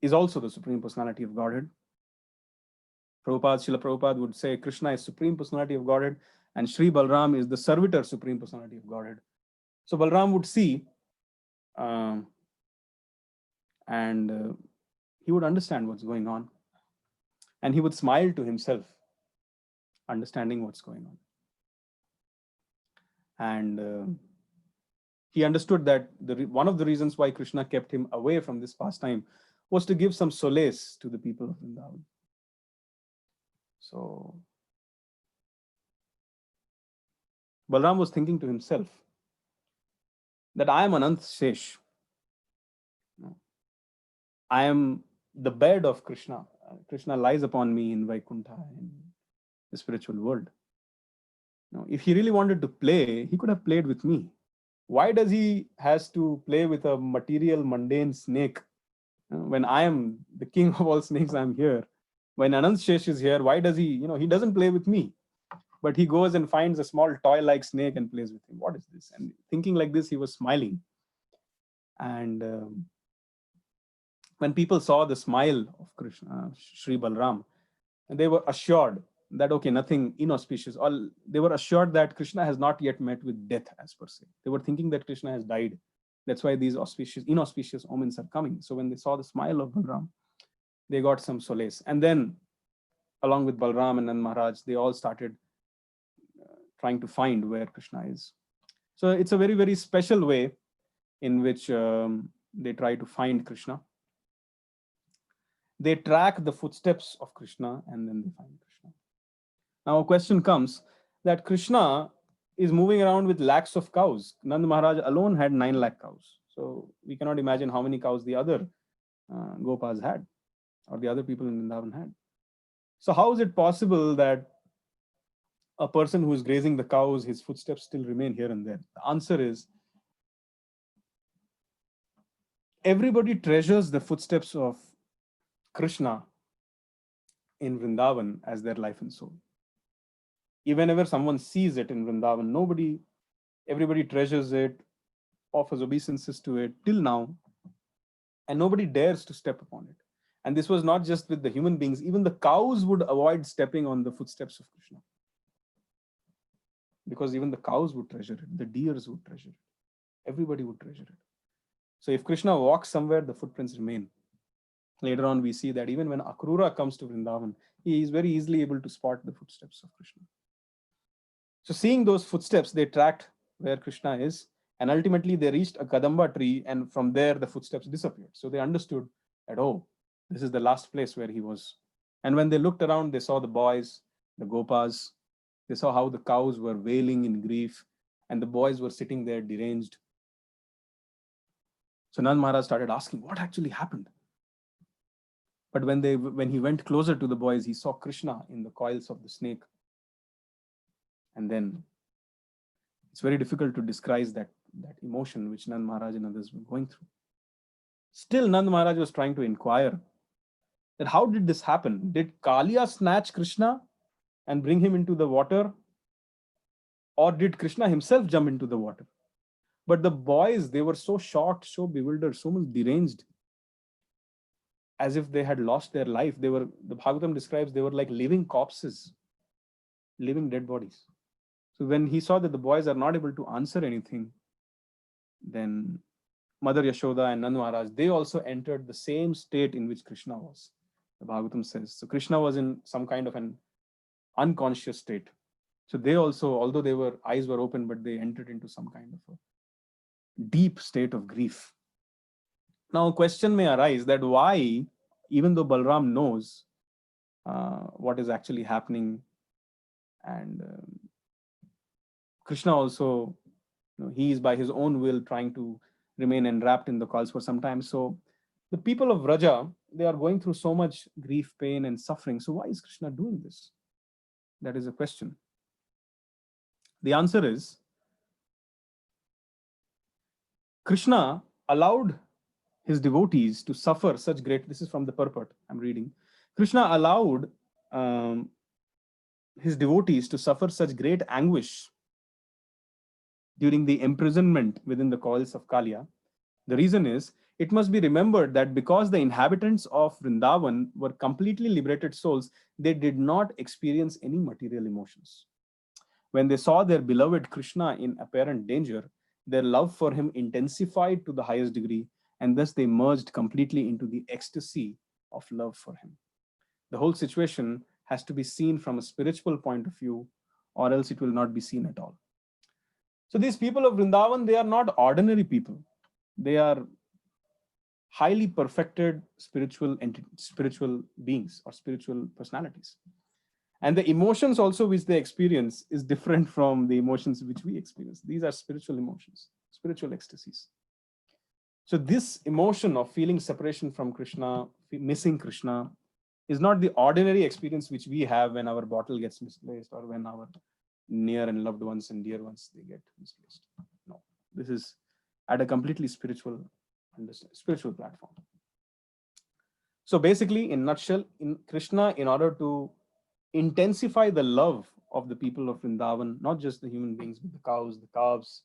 is also the Supreme Personality of Godhead. Srila Prabhupada would say Krishna is Supreme Personality of Godhead and Sri Balram is the servitor Supreme Personality of Godhead. So Balram would see and he would understand what's going on. And he would smile to himself, understanding what's going on. And he understood that one of the reasons why Krishna kept him away from this pastime was to give some solace to the people of Vrindavan. So Balram was thinking to himself that I am Anant Shesh. I am the bed of Krishna. Krishna lies upon me in Vaikuntha, in the spiritual world. Now, if he really wanted to play, he could have played with me. Why does he has to play with a material, mundane snake? When I am the king of all snakes, I'm here. When Anant Shesh is here, why does he, he doesn't play with me, but he goes and finds a small toy-like snake and plays with him. What is this? And thinking like this, he was smiling. And when people saw the smile of Krishna, Sri Balram, and they were assured that, okay, nothing inauspicious. They were assured that Krishna has not yet met with death as per se. They were thinking that Krishna has died. That's why these inauspicious omens are coming. So when they saw the smile of Balram, they got some solace. And then, along with Balram and Nand Maharaj, they all started trying to find where Krishna is. So it's a very, very special way in which they try to find Krishna. They track the footsteps of Krishna and then they find Krishna. Now a question comes that Krishna is moving around with lakhs of cows. Nand Maharaj alone had 9 lakh cows. So we cannot imagine how many cows the other Gopas had or the other people in Vrindavan had. So how is it possible that a person who is grazing the cows, his footsteps still remain here and there? The answer is everybody treasures the footsteps of Krishna in Vrindavan as their life and soul. Even whenever someone sees it in Vrindavan, everybody treasures it, offers obeisances to it till now, and nobody dares to step upon it. And this was not just with the human beings, even the cows would avoid stepping on the footsteps of Krishna. Because even the cows would treasure it, the deers would treasure it, everybody would treasure it. So if Krishna walks somewhere, the footprints remain. Later on, we see that even when Akrura comes to Vrindavan, he is very easily able to spot the footsteps of Krishna. So seeing those footsteps, they tracked where Krishna is, and ultimately they reached a Kadamba tree, and from there the footsteps disappeared. So they understood that, oh, this is the last place where he was. And when they looked around, they saw the boys, the Gopas, they saw how the cows were wailing in grief, and the boys were sitting there deranged. So Nand Maharaj started asking, what actually happened? But when he went closer to the boys, he saw Krishna in the coils of the snake. And then it's very difficult to describe that emotion which Nand Maharaj and others were going through. Still, Nand Maharaj was trying to inquire that how did this happen? Did Kāliya snatch Krishna and bring him into the water? Or did Krishna himself jump into the water? But the boys, they were so shocked, so bewildered, so much deranged, as if they had lost their life. The Bhagavatam describes they were like living corpses, living dead bodies. So when he saw that the boys are not able to answer anything, then Mother Yashoda and Nand Maharaj, they also entered the same state in which Krishna was. The Bhagavatam says. So Krishna was in some kind of an unconscious state. So they also, although their eyes were open, but they entered into some kind of a deep state of grief. Now, a question may arise that why, even though Balram knows what is actually happening, and Krishna also, he is by his own will trying to remain enwrapped in the coils for some time. So the people of Vraja, they are going through so much grief, pain, and suffering. So why is Krishna doing this? That is a question. The answer is, Krishna allowed his devotees to suffer such great, this is from the purport I'm reading. Krishna allowed his devotees to suffer such great anguish during the imprisonment within the coils of Kāliya. The reason is, it must be remembered that because the inhabitants of Vrindavan were completely liberated souls, they did not experience any material emotions. When they saw their beloved Krishna in apparent danger, their love for him intensified to the highest degree, and thus they merged completely into the ecstasy of love for him. The whole situation has to be seen from a spiritual point of view, or else it will not be seen at all. So these people of Vrindavan, they are not ordinary people. They are highly perfected spiritual beings or spiritual personalities. And the emotions also which they experience is different from the emotions which we experience. These are spiritual emotions, spiritual ecstasies. So this emotion of feeling separation from Krishna, missing Krishna, is not the ordinary experience which we have when our bottle gets misplaced or when our near and loved ones and dear ones, they get misplaced. No, this is at a completely spiritual platform. So basically, in a nutshell, in Krishna, in order to intensify the love of the people of Vrindavan, not just the human beings, but the cows, the calves,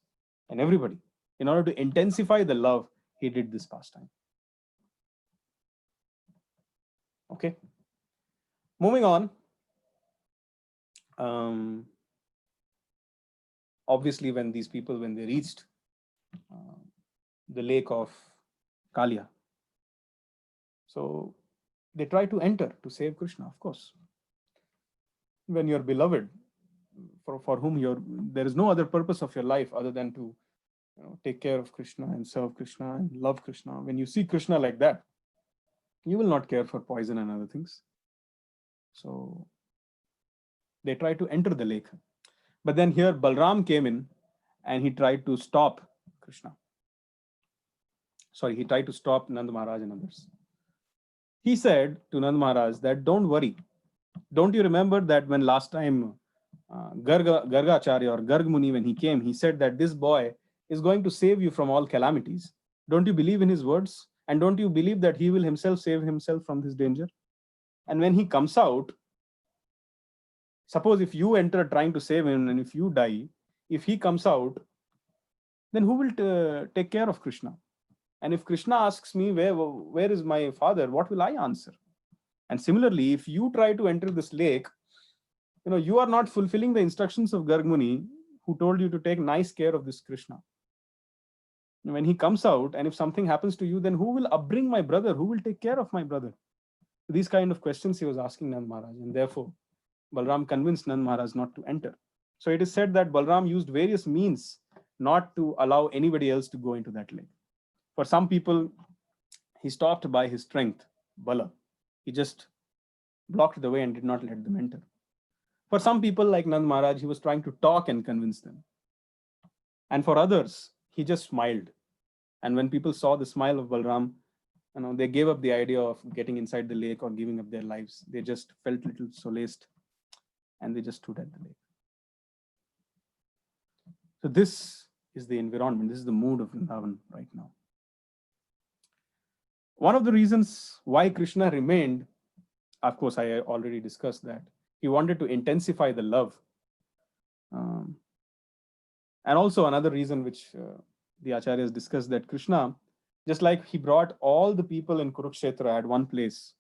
and everybody, in order to intensify the love, he did this pastime. Okay. Moving on. Obviously, when these people, when they reached the lake of Kāliya, so they try to enter to save Krishna, of course. When you're beloved, for whom there is no other purpose of your life other than to take care of Krishna and serve Krishna and love Krishna. When you see Krishna like that, you will not care for poison and other things. So they try to enter the lake. But then here Balram came in and he tried to stop Krishna. Sorry, he tried to stop Nand Maharaj and others. He said to Nand Maharaj that don't worry. Don't you remember that when last time Gargacharya or Garg Muni, when he came, he said that this boy is going to save you from all calamities. Don't you believe in his words? And don't you believe that he will himself save himself from this danger? And when he comes out, suppose if you enter trying to save him and if you die, if he comes out, then who will take care of Krishna? And if Krishna asks me, where is my father, what will I answer? And similarly, if you try to enter this lake, you are not fulfilling the instructions of Garg Muni, who told you to take nice care of this Krishna. When he comes out, and if something happens to you, then who will upbring my brother? Who will take care of my brother? These kind of questions he was asking Nand Maharaj, and therefore Balram convinced Nand Maharaj not to enter. So it is said that Balram used various means not to allow anybody else to go into that lake. For some people, he stopped by his strength, Bala. He just blocked the way and did not let them enter. For some people like Nand Maharaj, he was trying to talk and convince them. And for others, he just smiled. And when people saw the smile of Balram, they gave up the idea of getting inside the lake or giving up their lives. They just felt a little solaced and they just stood at the lake. So this is the environment. This is the mood of Vrindavan right now. One of the reasons why Krishna remained, of course, I already discussed that. He wanted to intensify the love. And also another reason which the Acharyas discussed, that Krishna, just like he brought all the people in Kurukshetra at one place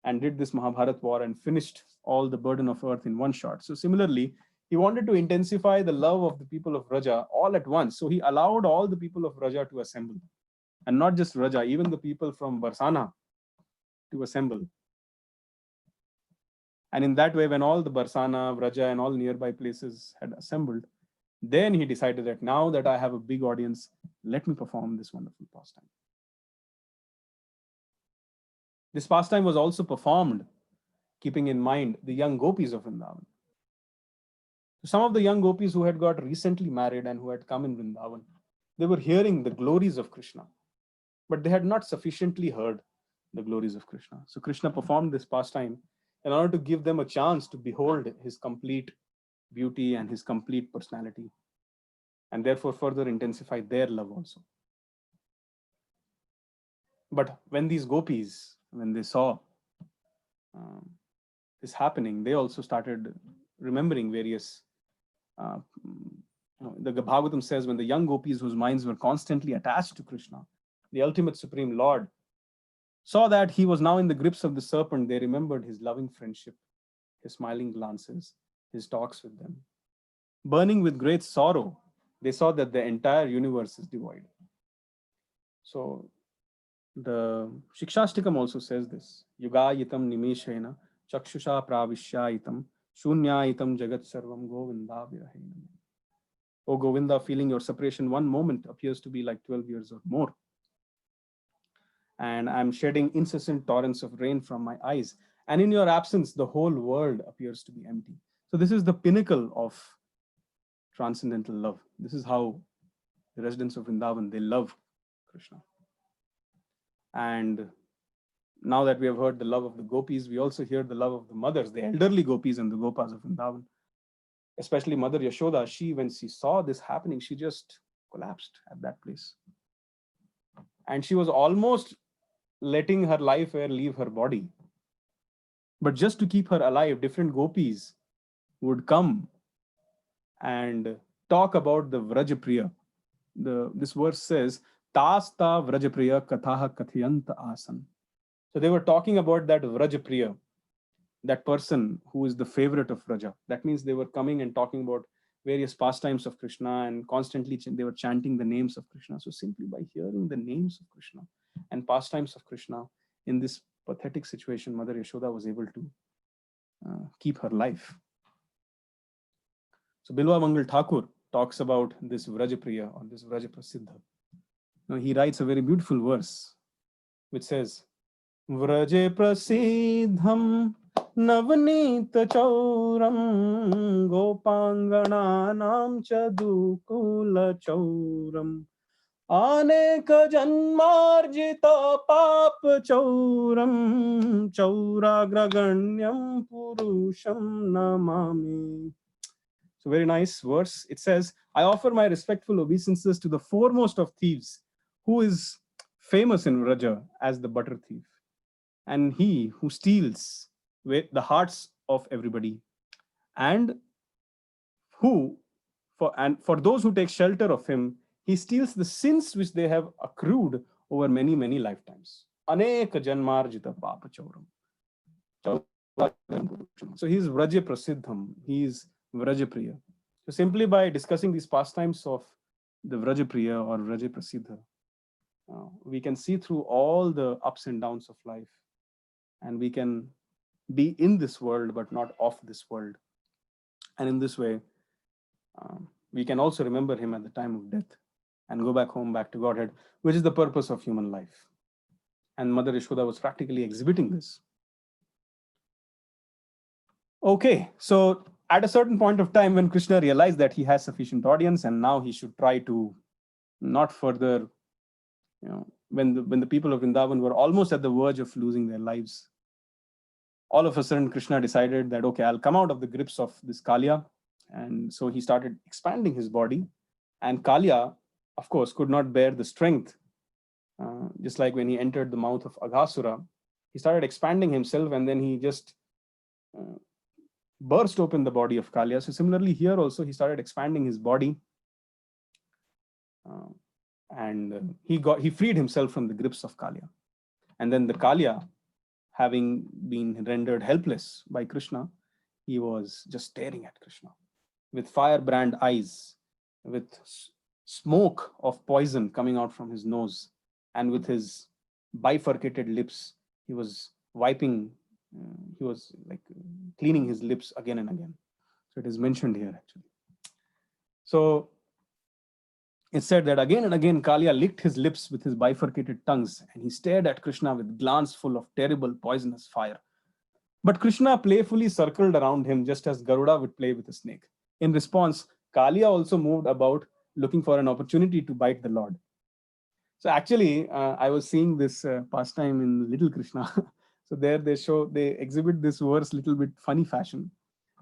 and did this Mahabharat war and finished all the burden of earth in one shot. So similarly, he wanted to intensify the love of the people of Vraja all at once. So he allowed all the people of Vraja to assemble. and not just Vraja, even the people from Barsana to assemble. And in that way, when all the Barsana, Vraja, and all nearby places had assembled, then he decided that now that I have a big audience, let me perform this wonderful pastime. This pastime was also performed keeping in mind the young gopis of Vrindavan. Some of the young gopis who had got recently married and who had come in Vrindavan, they were hearing the glories of Krishna, but they had not sufficiently heard the glories of Krishna. So Krishna performed this pastime in order to give them a chance to behold his complete beauty and his complete personality, and therefore further intensify their love also. But when these gopis, when they saw this happening, they also started remembering various the Bhagavatam says, when the young gopis whose minds were constantly attached to Krishna, the ultimate supreme Lord, saw that he was now in the grips of the serpent, they remembered his loving friendship, his smiling glances, his talks with them. Burning with great sorrow, they saw that the entire universe is devoid. So the Shikshashtakam also says this, Yugayitam nimeshena chakshusha pravishyayitam shunyayitam jagat sarvam govinda virahenam. O Govinda, feeling your separation one moment appears to be like 12 years or more. And I'm shedding incessant torrents of rain from my eyes. And in your absence, the whole world appears to be empty. So this is the pinnacle of transcendental love. This is how the residents of Vrindavan, they love Krishna. And now that we have heard the love of the gopis, we also hear the love of the mothers, the elderly gopis and the gopas of Vrindavan. Especially Mother Yashoda, when she saw this happening, she just collapsed at that place. And she was almost letting her life air leave her body. But just to keep her alive, different gopis would come and talk about the Vrajapriya. This verse says, Tasta Vrajapriya Katha Kathayanta Asan. So they were talking about that Vrajapriya, that person who is the favorite of Vraja. That means they were coming and talking about various pastimes of Krishna, and constantly they were chanting the names of Krishna. So simply by hearing the names of Krishna and pastimes of Krishna in this pathetic situation, Mother Yashoda was able to keep her life. So Bilwa Mangal Thakur talks about this Vrajapriya or this Vraja Prasiddha. Now, he writes a very beautiful verse which says, Vraje Prasidham Navneet Chauram Gopangananam Chadukula Chauram Aneka Janmarjita Pap Chauram Chauragraganyam Purusham Namami. So very nice verse. It says, I offer my respectful obeisances to the foremost of thieves, who is famous in Vraja as the butter thief, and he who steals the hearts of everybody, and for those who take shelter of him, he steals the sins which they have accrued over many, many lifetimes. Aneka janmarjita papa chauram. So he is Vraja Prasiddham. He is Vrajapriya. So simply by discussing these pastimes of the Vrajapriya or Vraja Prasiddha, we can see through all the ups and downs of life, and we can be in this world but not of this world. And in this way, we can also remember him at the time of death and go back home, back to Godhead, which is the purpose of human life. And Mother Yashoda was practically exhibiting this. Okay, so at a certain point of time, when Krishna realized that he has sufficient audience and now he should try to not further, when the people of Vrindavan were almost at the verge of losing their lives, all of a sudden Krishna decided that, okay, I'll come out of the grips of this Kāliya. And so he started expanding his body, and Kāliya, of course, could not bear the strength. Just like when he entered the mouth of Aghasura, he started expanding himself, and then he just burst open the body of Kāliya. So similarly here also he started expanding his body, and he freed himself from the grips of Kāliya. And then the Kāliya, having been rendered helpless by Krishna, he was just staring at Krishna with firebrand eyes, with smoke of poison coming out from his nose. and with his bifurcated lips, he was wiping, he was like cleaning his lips again and again. So it is mentioned here actually. So it said that again and again Kāliya licked his lips with his bifurcated tongues, and he stared at Krishna with glance full of terrible poisonous fire. But Krishna playfully circled around him just as Garuda would play with a snake. In response, Kāliya also moved about looking for an opportunity to bite the Lord. So actually, I was seeing this pastime in Little Krishna. So there they exhibit this verse little bit funny fashion.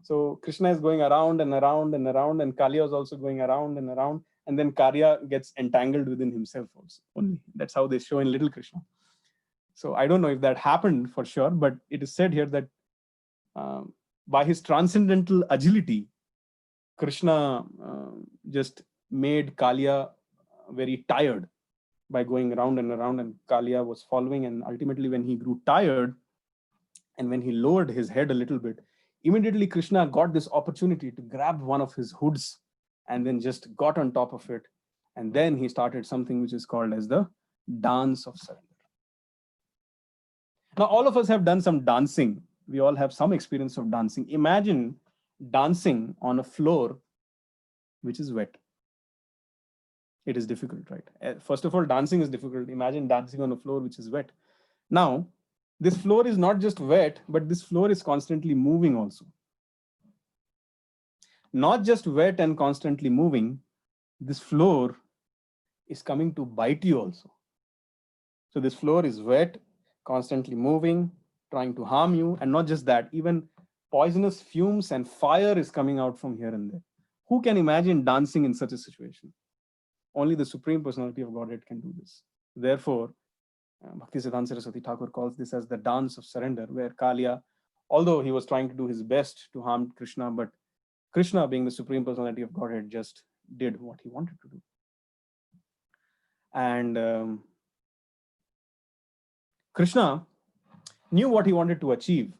So Krishna is going around and around and around, and Kāliya is also going around and around, and then Kāliya gets entangled within himself also. Only that's how they show in Little Krishna. So I don't know if that happened for sure, but it is said here that by his transcendental agility, Krishna just made Kāliya very tired by going around and around, and Kāliya was following. And ultimately, when he grew tired and when he lowered his head a little bit, immediately Krishna got this opportunity to grab one of his hoods and then just got on top of it. And then he started something which is called as the dance of surrender. Now, all of us have done some dancing. We all have some experience of dancing. Imagine dancing on a floor which is wet. It is difficult, right? First of all, dancing is difficult. Imagine dancing on a floor which is wet. Now, this floor is not just wet, but this floor is constantly moving also. Not just wet and constantly moving, this floor is coming to bite you also. So this floor is wet, constantly moving, trying to harm you. And not just that, even poisonous fumes and fire is coming out from here and there. Who can imagine dancing in such a situation? Only the Supreme Personality of Godhead can do this. Therefore, Bhaktisiddhanta Saraswati Thakur calls this as the dance of surrender, where Kāliya, although he was trying to do his best to harm Krishna, but Krishna, being the Supreme Personality of Godhead, just did what he wanted to do. And Krishna knew what he wanted to achieve.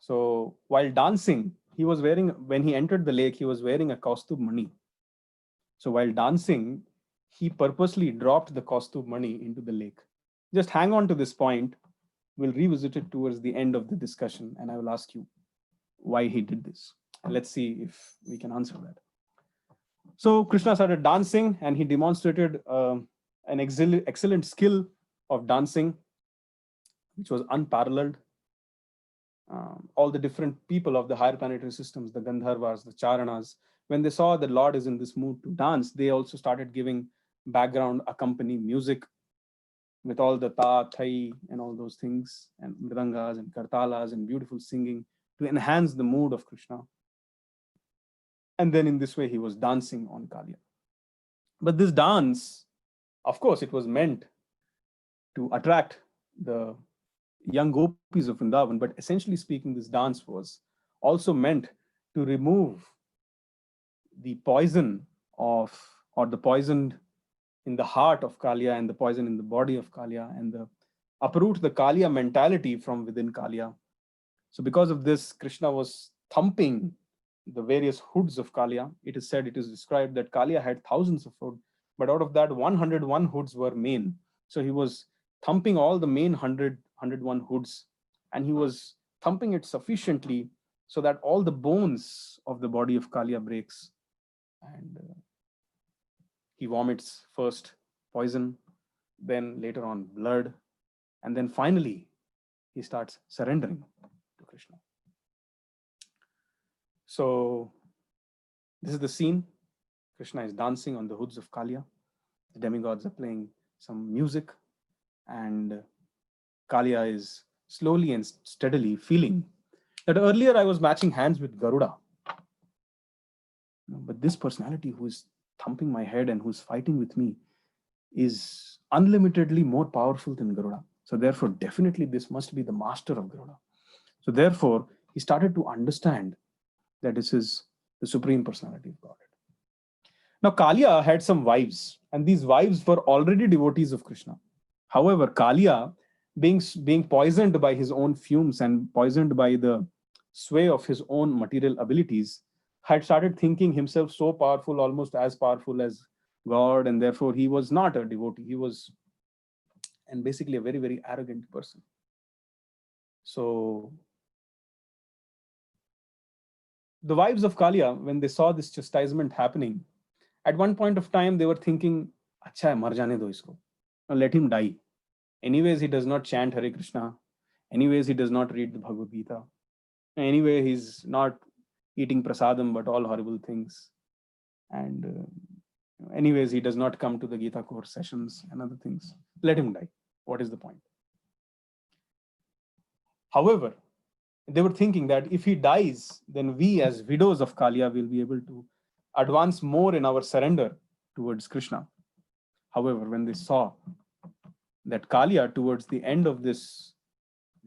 So while dancing, he was wearing, when he entered the lake, he was wearing a Kaustubh Mani. So while dancing, he purposely dropped the Kaustubh Mani into the lake. Just hang on to this point. We'll revisit it towards the end of the discussion, and I will ask you why he did this. And let's see if we can answer that. So Krishna started dancing, and he demonstrated an excellent skill of dancing, which was unparalleled. All the different people of the higher planetary systems, the Gandharvas, the Charanas, when they saw the Lord is in this mood to dance, they also started giving background accompanying music with all the ta, thai, and all those things, and mridangas and kartalas and beautiful singing to enhance the mood of Krishna. And then in this way, he was dancing on Kāliya. But this dance, of course, it was meant to attract the young gopis of Vrindavan, but essentially speaking, this dance was also meant to remove the poison of, or the poison in the heart of Kāliya and the poison in the body of Kāliya, and uproot the Kāliya mentality from within Kāliya. So because of this, Krishna was thumping the various hoods of Kāliya. It is said, it is described that Kāliya had thousands of hoods, but out of that 101 hoods were main. So he was thumping all the main 101 hoods, and he was thumping it sufficiently so that all the bones of the body of Kāliya breaks. And he vomits first poison, then later on blood, and then finally he starts surrendering to Krishna. So this is the scene. Krishna is dancing on the hoods of Kāliya. The demigods are playing some music, and Kāliya is slowly and steadily feeling that earlier I was matching hands with Garuda, but this personality who is thumping my head and who's fighting with me is unlimitedly more powerful than Garuda. So therefore, definitely this must be the master of Garuda. So therefore, he started to understand that this is the Supreme Personality of Godhead. Now, Kāliya had some wives, and these wives were already devotees of Krishna. However, Kāliya, being poisoned by his own fumes and poisoned by the sway of his own material abilities, had started thinking himself so powerful, almost as powerful as God, and therefore he was not a devotee. He was, and basically, a very, very arrogant person. So the wives of Kāliya, when they saw this chastisement happening, at one point of time, they were thinking, "Acha hai, mar jane do isko. Now let him die. Anyways, he does not chant Hare Krishna. Anyways, he does not read the Bhagavad Gita. Anyway, he's not eating prasadam, but all horrible things. And anyways, he does not come to the Gita course sessions and other things. Let him die. What is the point?" However, they were thinking that if he dies, then we as widows of Kāliya will be able to advance more in our surrender towards Krishna. However, when they saw that Kāliya, towards the end of this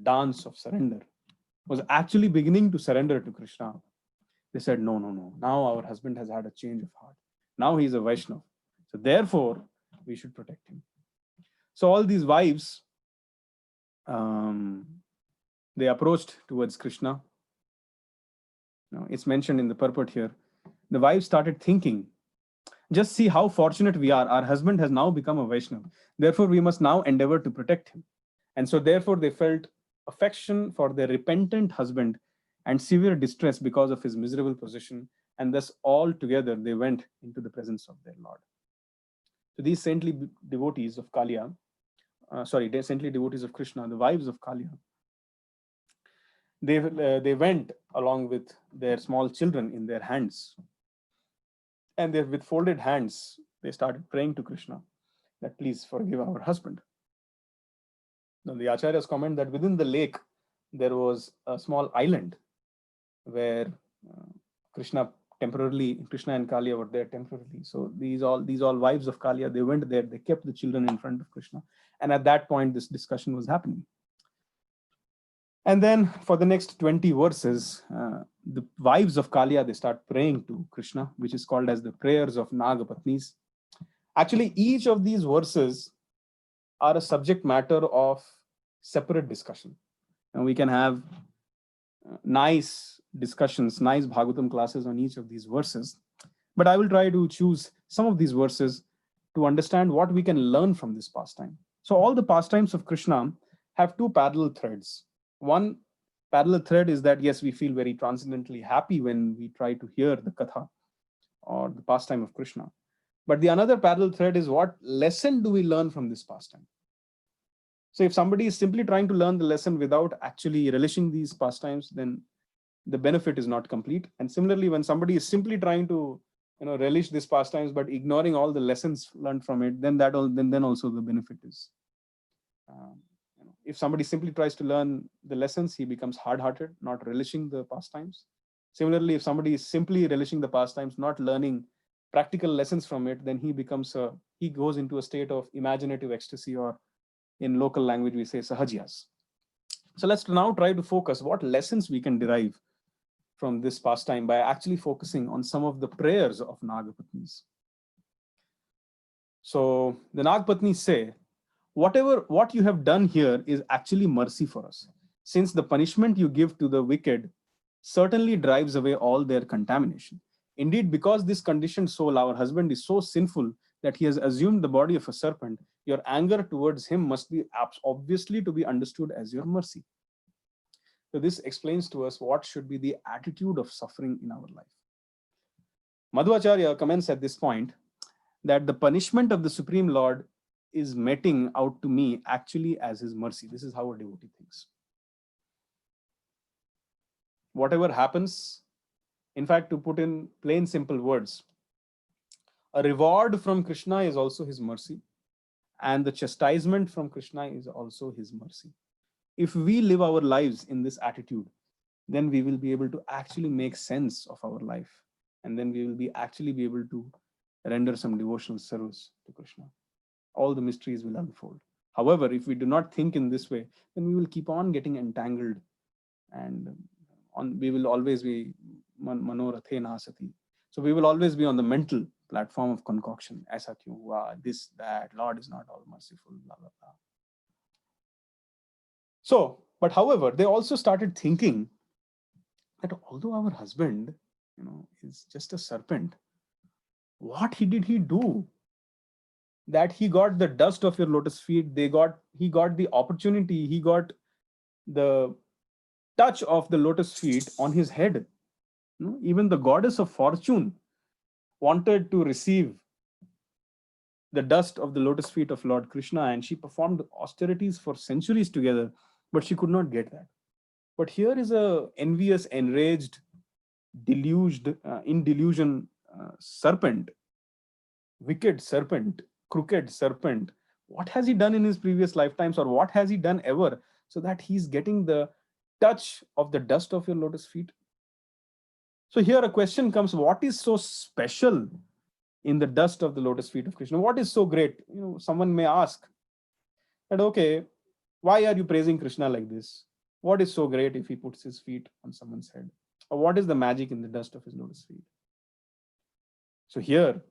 dance of surrender, was actually beginning to surrender to Krishna, they said, no, no, no. Now our husband has had a change of heart. Now he is a Vaishnava. So therefore, we should protect him. So all these wives, they approached towards Krishna. Now, it's mentioned in the purport here. The wives started thinking, just see how fortunate we are. Our husband has now become a Vaishnava. Therefore, we must now endeavor to protect him. And so therefore, they felt affection for their repentant husband and severe distress because of his miserable position. And thus all together, they went into the presence of their Lord. So these saintly devotees of Kāliya, saintly devotees of Krishna, the wives of Kāliya, they went along with their small children in their hands. And they, with folded hands, they started praying to Krishna that please forgive our husband. Now the Acharyas comment that within the lake, there was a small island where Krishna and Kāliya were there temporarily. So these all wives of Kāliya, they went there, they kept the children in front of Krishna. And at that point, this discussion was happening. And then for the next 20 verses, the wives of Kāliya, they start praying to Krishna, which is called as the prayers of Nagapatnis. Actually, each of these verses are a subject matter of separate discussion. And we can have nice discussions, nice Bhagavatam classes on each of these verses. But I will try to choose some of these verses to understand what we can learn from this pastime. So all the pastimes of Krishna have two parallel threads. One parallel thread is that, yes, we feel very transcendently happy when we try to hear the Katha or the pastime of Krishna. But the another parallel thread is, what lesson do we learn from this pastime? So if somebody is simply trying to learn the lesson without actually relishing these pastimes, then the benefit is not complete. And similarly, when somebody is simply trying to relish these pastimes but ignoring all the lessons learned from it, then also the benefit is. If somebody simply tries to learn the lessons, he becomes hard-hearted, not relishing the pastimes. Similarly, if somebody is simply relishing the pastimes, not learning practical lessons from it, then he goes into a state of imaginative ecstasy, or in local language we say sahajyas. So let's now try to focus what lessons we can derive from this pastime by actually focusing on some of the prayers of Nagapatnis. So the Nagapatnis say, what you have done here is actually mercy for us, since the punishment you give to the wicked certainly drives away all their contamination. Indeed, because this conditioned soul, our husband, is so sinful that he has assumed the body of a serpent, your anger towards him must be obviously to be understood as your mercy. So this explains to us what should be the attitude of suffering in our life. Madhvacharya comments at this point that the punishment of the Supreme Lord is meting out to me actually as his mercy. This is how a devotee thinks. Whatever happens, in fact, to put in plain simple words, a reward from Krishna is also his mercy, and the chastisement from Krishna is also his mercy. If we live our lives in this attitude, then we will be able to actually make sense of our life, and then we will actually be able to render some devotional service to Krishna. All the mysteries will unfold. However, if we do not think in this way, then we will keep on getting entangled, and we will always be manorathe nasati. So we will always be on the mental platform of concoction. Aisa kyun hua, this, that, Lord is not all merciful, blah, blah, blah. So, but however, they also started thinking that although our husband, is just a serpent, what did he do that he got the dust of your lotus feet. He got the opportunity, he got the touch of the lotus feet on his head. Even the goddess of fortune wanted to receive the dust of the lotus feet of Lord Krishna, and she performed austerities for centuries together, but she could not get that. But here is a envious, enraged, deluged, in delusion serpent, wicked serpent, crooked serpent. What has he done in his previous lifetimes, or what has he done ever, so that he's getting the touch of the dust of your lotus feet? So here a question comes: what is so special in the dust of the lotus feet of Krishna? What is so great? Someone may ask that, okay, why are you praising Krishna like this? What is so great if he puts his feet on someone's head? Or what is the magic in the dust of his lotus feet? So here,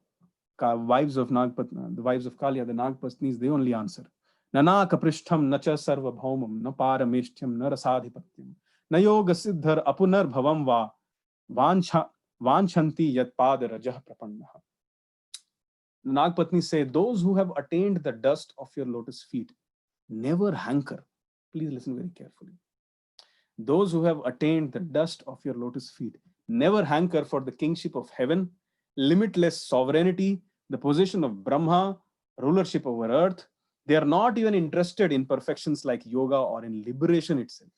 wives of Nagpatni, the wives of Kāliya, the Nagpatnis, they only answer: Nana kaprishtham nacha sarva bhaumam na paramishtyam na rasadhipatyam na yoga siddhar apunar bhavam va vanchanti yat pada rajah prapannaha. The Nagpatnis say, those who have attained the dust of your lotus feet never hanker. Please listen very carefully. Those who have attained the dust of your lotus feet never hanker for the kingship of heaven, limitless sovereignty, the position of Brahma, rulership over earth. They are not even interested in perfections like yoga or in liberation itself.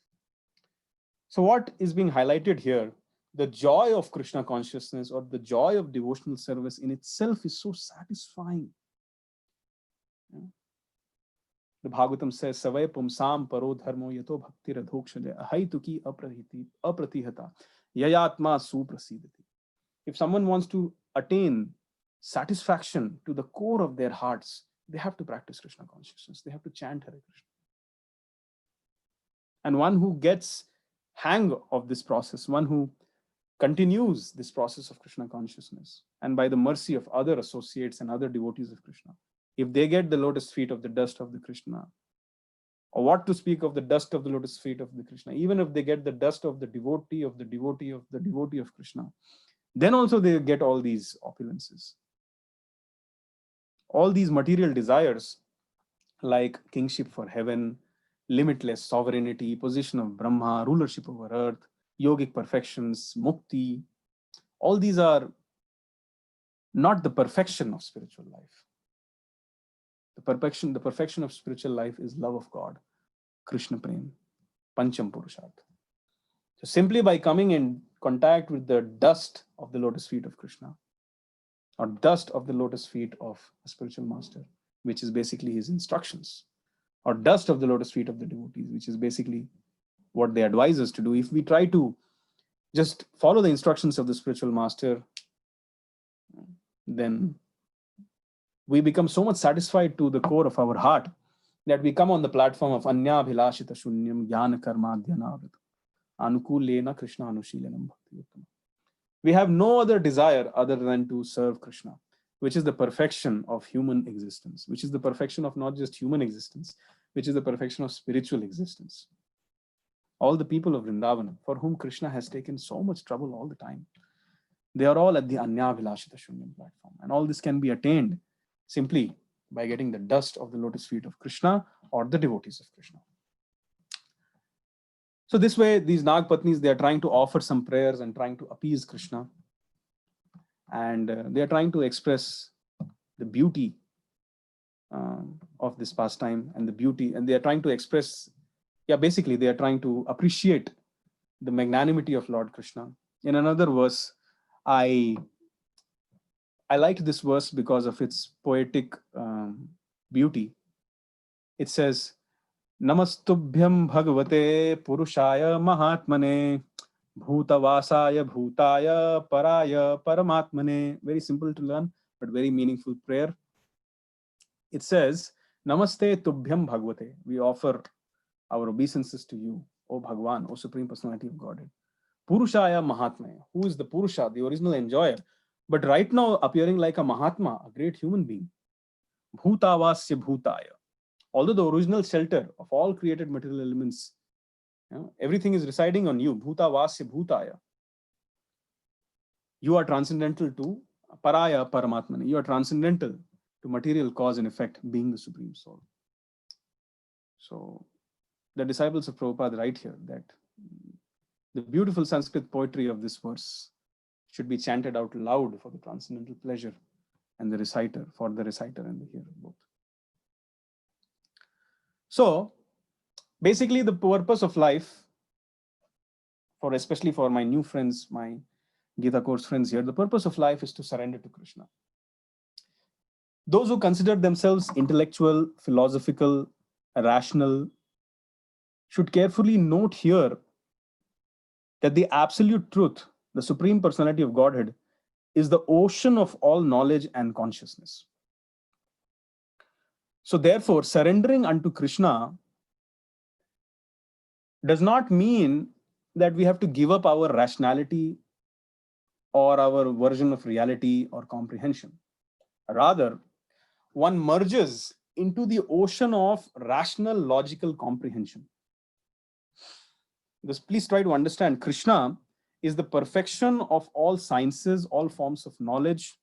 So what is being highlighted here? The joy of Krishna consciousness, or the joy of devotional service in itself, is so satisfying. The Bhagavatam says, Savay pumsam paro dharmo yato bhakti radhokshaja ahaituki apratihata yayatma suprasidati. If someone wants to attain satisfaction to the core of their hearts, they have to practice Krishna consciousness. They have to chant Hare Krishna. And one who gets hang of this process, one who continues this process of Krishna consciousness, and by the mercy of other associates and other devotees of Krishna, if they get the lotus feet of the dust of the Krishna, or what to speak of the dust of the lotus feet of the Krishna, even if they get the dust of the devotee of the devotee of the devotee of Krishna, then also they get all these opulences. All these material desires, like kingship for heaven, limitless sovereignty, position of Brahma, rulership over earth, yogic perfections, mukti, all these are not the perfection of spiritual life. The perfection of spiritual life is love of God, Krishna Prem, Pancham Purusharth. So simply by coming in contact with the dust of the lotus feet of Krishna, or dust of the lotus feet of a spiritual master, which is basically his instructions, or dust of the lotus feet of the devotees, which is basically what they advise us to do. If we try to just follow the instructions of the spiritual master, then we become so much satisfied to the core of our heart that we come on the platform of Anya Bhilashita Shunyam Jnana Karma Dhyanavrit Anukulena Krishna Anushilanam Bhakti. We have no other desire other than to serve Krishna, which is the perfection of human existence, which is the perfection of not just human existence, which is the perfection of spiritual existence. All the people of Vrindavan, for whom Krishna has taken so much trouble all the time, they are all at the Anya Bhilashita Shunyam platform. And all this can be attained simply by getting the dust of the lotus feet of Krishna or the devotees of Krishna. So this way, these Nagpatnis, they are trying to offer some prayers and trying to appease Krishna. And they are trying to express the beauty of this pastime and the beauty, and they are trying to express, basically they are trying to appreciate the magnanimity of Lord Krishna. In another verse, I liked this verse because of its poetic beauty. It says, Namastubhyam Bhagavate Purushaya Mahatmane Bhutavasaya Bhutaya Paraya Paramatmane. Very simple to learn, but very meaningful prayer. It says, Namaste Tubhyam Bhagavate. We offer our obeisances to you, O Bhagwan, O Supreme Personality of Godhead. Purushaya Mahatmaya. Who is the Purusha, the original enjoyer, but right now appearing like a Mahatma, a great human being. Bhutavasya Bhutaya. Although the original shelter of all created material elements, everything is residing on you. Bhutavasya Bhutaya. You are transcendental to Paraya Paramatmana. You are transcendental to material cause and effect, being the Supreme Soul. So the disciples of Prabhupada write here that the beautiful Sanskrit poetry of this verse should be chanted out loud for the transcendental pleasure and the reciter, for the reciter and the hearer both. So basically the purpose of life, for especially for my new friends, my Gita course friends here, the purpose of life is to surrender to Krishna. Those who consider themselves intellectual, philosophical, rational, should carefully note here that the absolute truth, the Supreme Personality of Godhead, is the ocean of all knowledge and consciousness. So therefore, surrendering unto Krishna does not mean that we have to give up our rationality or our version of reality or comprehension. Rather, one merges into the ocean of rational logical comprehension. This, please try to understand, Krishna is the perfection of all sciences, all forms of knowledge,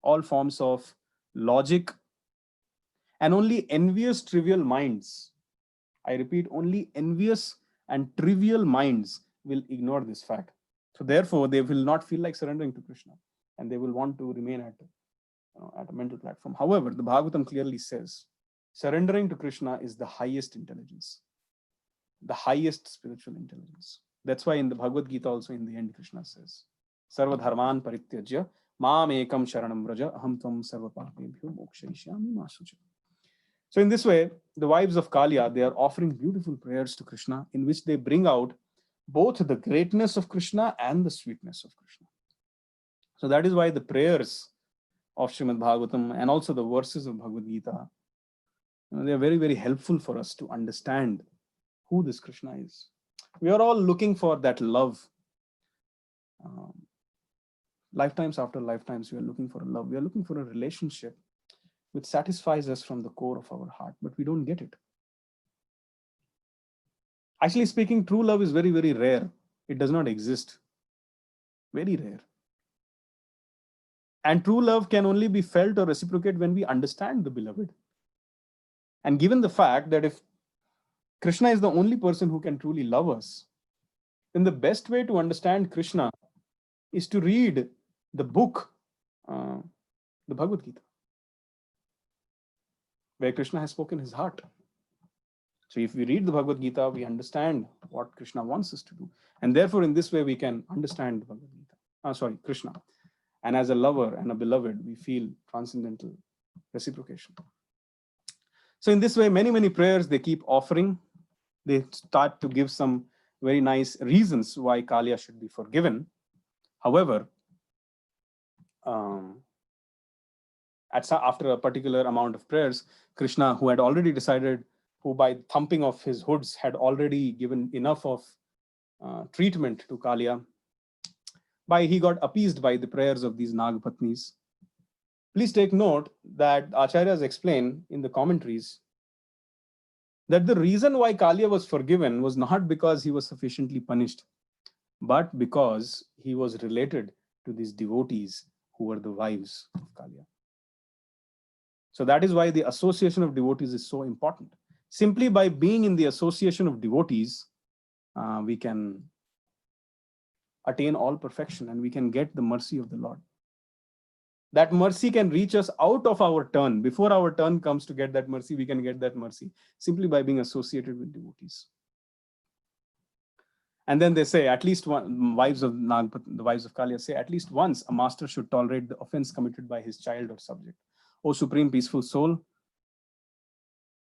all forms of logic, and only envious, trivial minds, I repeat, only envious and trivial minds will ignore this fact. So therefore, they will not feel like surrendering to Krishna, and they will want to remain at a mental platform. However, the Bhagavatam clearly says, surrendering to Krishna is the highest intelligence, the highest spiritual intelligence. That's why in the Bhagavad Gita also in the end, Krishna says, Sarva dharman parityajya mam ekam sharanam vraja aham tvam sarva papebhyo mokshayishyami ma shucha. So in this way, the wives of Kāliya, they are offering beautiful prayers to Krishna in which they bring out both the greatness of Krishna and the sweetness of Krishna. So that is why the prayers of Srimad Bhagavatam and also the verses of Bhagavad Gita, they are very, very helpful for us to understand who this Krishna is. We are all looking for that love. Lifetimes after lifetimes, we are looking for a love. We are looking for a relationship which satisfies us from the core of our heart, but we don't get it. Actually speaking, true love is very, very rare. It does not exist. Very rare. And true love can only be felt or reciprocated when we understand the beloved. And given the fact that if Krishna is the only person who can truly love us, then the best way to understand Krishna is to read the book, the Bhagavad Gita, where Krishna has spoken his heart. So if we read the Bhagavad Gita, we understand what Krishna wants us to do. And therefore, in this way, we can understand the Bhagavad Gita. Krishna. And as a lover and a beloved, we feel transcendental reciprocation. So in this way, many, many prayers they keep offering. They start to give some very nice reasons why Kāliya should be forgiven. However, after a particular amount of prayers, Krishna, who had already decided, who by thumping of his hoods had already given enough of treatment to Kāliya, he got appeased by the prayers of these Nagapatnis. Please take note that Acharyas explain in the commentaries that the reason why Kāliya was forgiven was not because he was sufficiently punished, but because he was related to these devotees who were the wives of Kāliya. So that is why the association of devotees is so important. Simply by being in the association of devotees, we can attain all perfection and we can get the mercy of the Lord. That mercy can reach us out of our turn. Before our turn comes to get that mercy, we can get that mercy simply by being associated with devotees. And then they say, at least one, the wives of Kāliya say, at least once a master should tolerate the offense committed by his child or subject. O Supreme Peaceful Soul,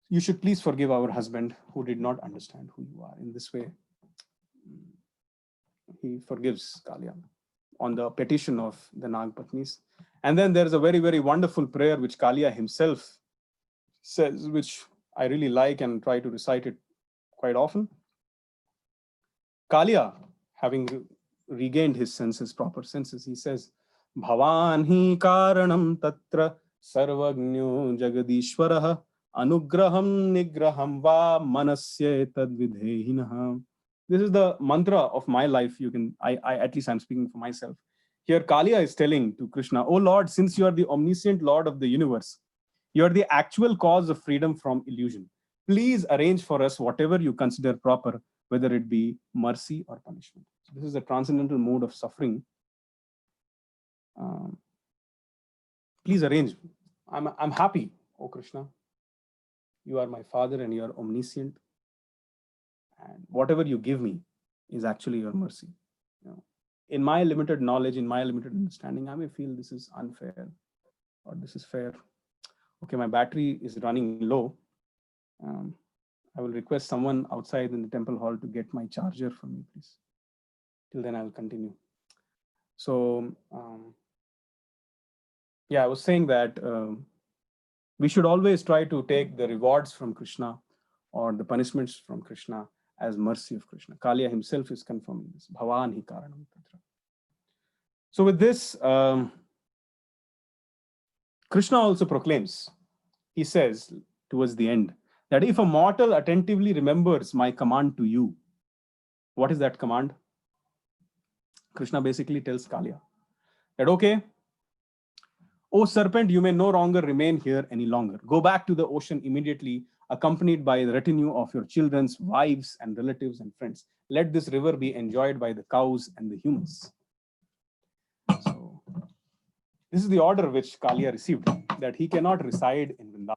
you should please forgive our husband who did not understand who you are. In this way, he forgives Kāliya on the petition of the Nagapatnis. And then there's a very, very wonderful prayer which Kāliya himself says, which I really like and try to recite it quite often. Kāliya, having regained his senses, proper senses, he says, Bhavan hi karanam tatra sarvagnyo jagadishwaraha anugraham nigraham va manasya tadvidhehinaha. This is the mantra of my life. At least I'm speaking for myself. Here Kāliya is telling to Krishna, oh Lord, since you are the omniscient Lord of the universe, You are the actual cause of freedom from illusion. Please arrange for us whatever you consider proper, whether it be mercy or punishment. So this is a transcendental mode of suffering. Please arrange. I'm happy, O Krishna. You are my father and you are omniscient. And whatever you give me is actually your mercy. You know, in my limited knowledge, in my limited understanding, I may feel this is unfair or this is fair. Okay, my battery is running low. I will request someone outside in the temple hall to get my charger for me, please. Till then, I'll continue. So, yeah, I was saying that we should always try to take the rewards from Krishna or the punishments from Krishna as mercy of Krishna. Kāliya himself is confirming this. Bhavan hi karanam tatra. So with this, Krishna also proclaims, he says towards the end, that if a mortal attentively remembers my command to you, what is that command? Krishna basically tells Kāliya that, okay, O serpent, you may no longer remain here any longer. Go back to the ocean immediately, accompanied by the retinue of your children's wives and relatives and friends. Let this river be enjoyed by the cows and the humans. So, this is the order which Kāliya received, that he cannot reside in Vrindavan.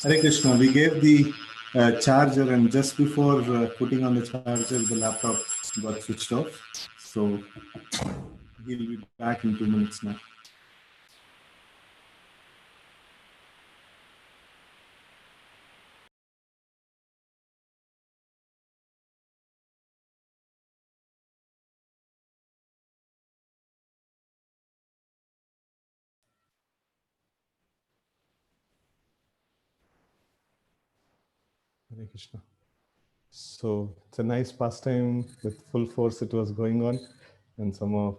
Hare Krishna, we gave the charger, and just before putting on the charger, the laptop got switched off. So he'll be back in 2 minutes now. Hare Krishna. So it's a nice pastime with full force. It was going on, and somehow,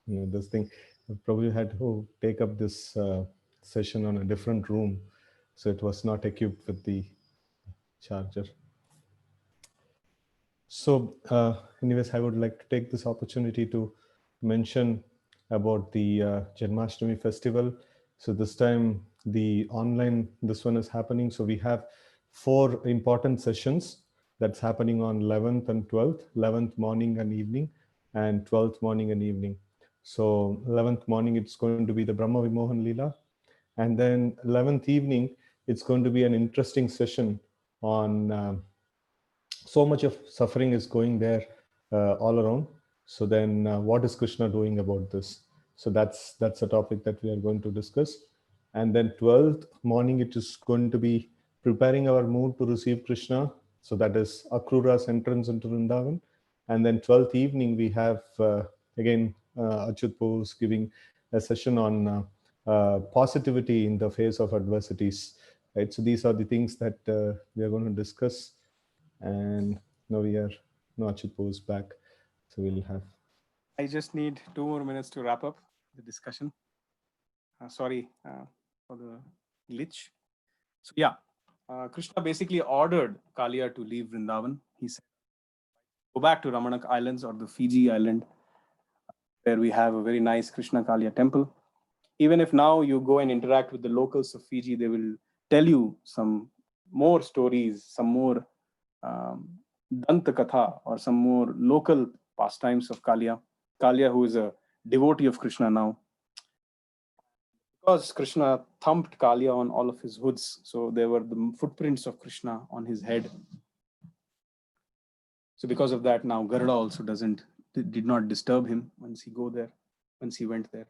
this thing, probably had to take up this session on a different room, so it was not equipped with the charger. So, anyways, I would like to take this opportunity to mention about the Janmashtami festival. So this time the online, this one is happening. So we have 4 important sessions that's happening on 11th and 12th, 11th morning and evening, and 12th morning and evening. So 11th morning, it's going to be the Brahma Vimohan Leela. And then 11th evening, it's going to be an interesting session on so much of suffering is going there all around. So then what is Krishna doing about this? So that's a topic that we are going to discuss. And then 12th morning, it is going to be preparing our mood to receive Krishna. So that is Akrura's entrance into Vrindavan. And then 12th evening, we have again Acyuta giving a session on positivity in the face of adversities. Right? So these are the things that we are going to discuss. And now Acyuta is back, so we'll have. I just need 2 more minutes to wrap up the discussion. Sorry for the glitch. So yeah, Krishna basically ordered Kāliya to leave Vrindavan. He said, go back to Ramanak Islands or the Fiji island, where we have a very nice Krishna Kāliya temple. Even if now you go and interact with the locals of Fiji, they will tell you some more stories, some more Danta Katha, or some more local pastimes of Kāliya. Kāliya, who is a devotee of Krishna now. Because Krishna thumped Kāliya on all of his hoods, so there were the footprints of Krishna on his head. So because of that, now Garuda also did not disturb him once he went there.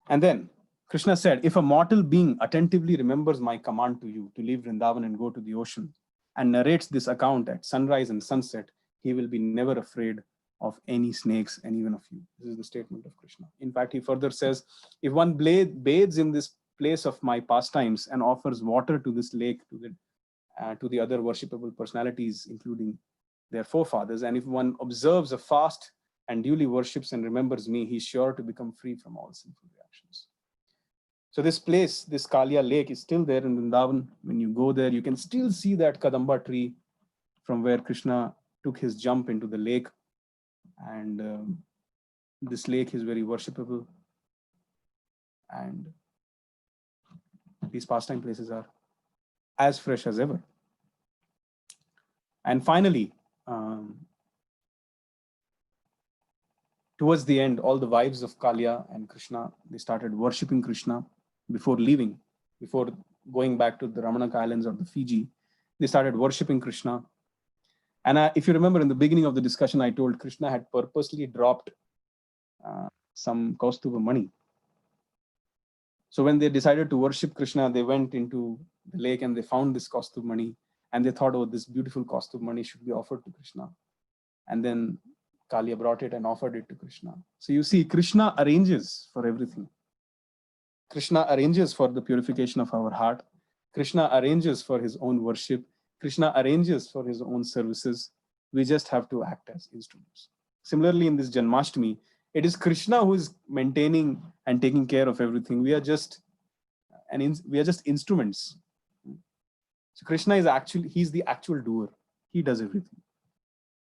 And then Krishna said, if a mortal being attentively remembers my command to you to leave Vrindavan and go to the ocean and narrates this account at sunrise and sunset, he will be never afraid of any snakes and even of you. This is the statement of Krishna. In fact, he further says, if one bathes in this place of my pastimes and offers water to this lake, to the other worshipable personalities, including their forefathers, and if one observes a fast and duly worships and remembers me, he's sure to become free from all sinful reactions. So this place, this Kāliya lake, is still there in Vrindavan. When you go there, you can still see that Kadamba tree from where Krishna took his jump into the lake. And this lake is very worshipable. And these pastime places are as fresh as ever. And finally, towards the end, all the wives of Kāliya and Krishna, they started worshipping Krishna before leaving, before going back to the Ramanak Islands or the Fiji. They started worshipping Krishna. And if you remember in the beginning of the discussion, I told Krishna had purposely dropped some Kaustuva money. So when they decided to worship Krishna, they went into the lake and they found this Kaustuva money. And they thought, oh, this beautiful Kaustuva money should be offered to Krishna. And then Kāliya brought it and offered it to Krishna. So you see, Krishna arranges for everything. Krishna arranges for the purification of our heart. Krishna arranges for his own worship. Krishna arranges for his own services. We just have to act as instruments. Similarly, in this Janmashtami, it is Krishna who is maintaining and taking care of everything. We are just instruments. So Krishna is he's the actual doer. He does everything.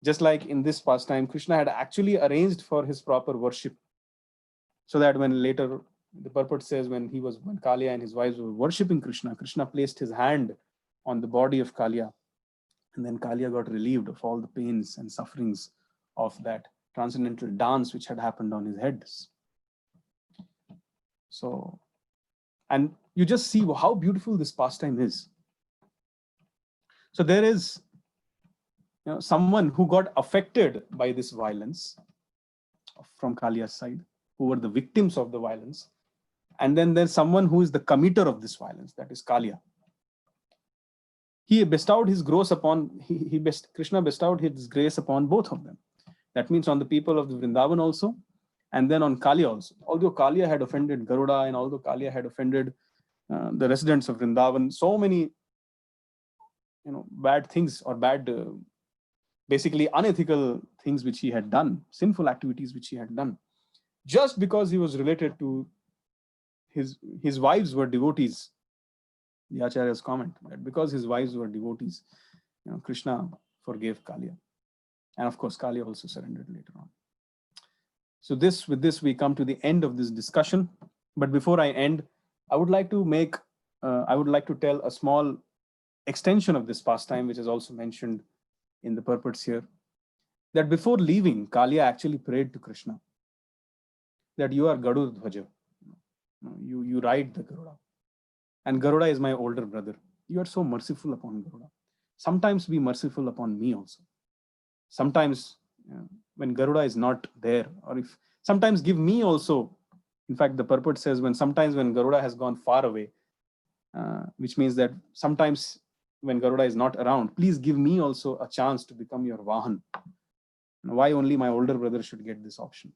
Just like in this pastime, Krishna had actually arranged for his proper worship, so that when later the purport says when Kāliya and his wives were worshipping Krishna, Krishna placed his hand on the body of Kāliya, and then Kāliya got relieved of all the pains and sufferings of that transcendental dance which had happened on his head. So, and you just see how beautiful this pastime is. So there is someone who got affected by this violence from Kāliya's side, who were the victims of the violence. And then there's someone who is the committer of this violence, that is Kāliya. He bestowed his grace upon, Krishna bestowed his grace upon both of them. That means on the people of the Vrindavan also, and then on Kāliya also. Although Kāliya had offended Garuda, and although Kāliya had offended the residents of Vrindavan, so many bad things or basically unethical things which he had done, sinful activities which he had done, just because he was related to his wives were devotees. The Acharya's comment that because his wives were devotees, Krishna forgave Kāliya. And of course, Kāliya also surrendered later on. So with this, we come to the end of this discussion. But before I end, I would like to tell a small extension of this pastime, which is also mentioned in the purports here, that before leaving, Kāliya actually prayed to Krishna that you are Garuda Dhwaja. You ride the Garuda. And Garuda is my older brother. You are so merciful upon Garuda. Sometimes be merciful upon me also. Sometimes when Garuda is not there, or sometimes give me also. In fact, the purport says sometimes when Garuda has gone far away, which means that sometimes when Garuda is not around, please give me also a chance to become your Vahan. Why only my older brother should get this option?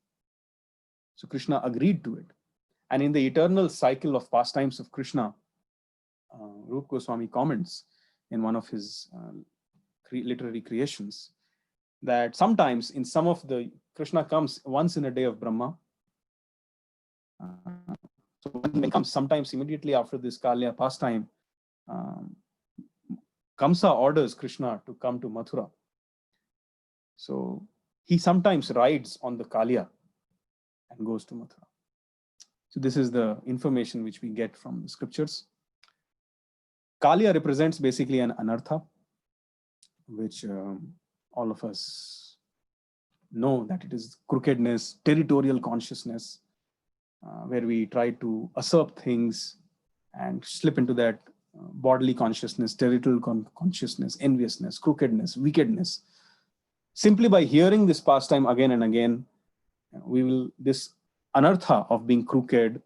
So Krishna agreed to it. And in the eternal cycle of pastimes of Krishna, Rupa Goswami comments in one of his literary creations that sometimes in some of the Krishna comes once in a day of Brahma. So when he comes sometimes immediately after this Kāliya pastime, Kamsa orders Krishna to come to Mathura. So he sometimes rides on the Kāliya and goes to Mathura. So this is the information which we get from the scriptures. Kāliya represents basically an anartha, which all of us know that it is crookedness, territorial consciousness, where we try to usurp things and slip into that bodily consciousness, territorial consciousness, enviousness, crookedness, wickedness. Simply by hearing this pastime again and again, this anartha of being crooked,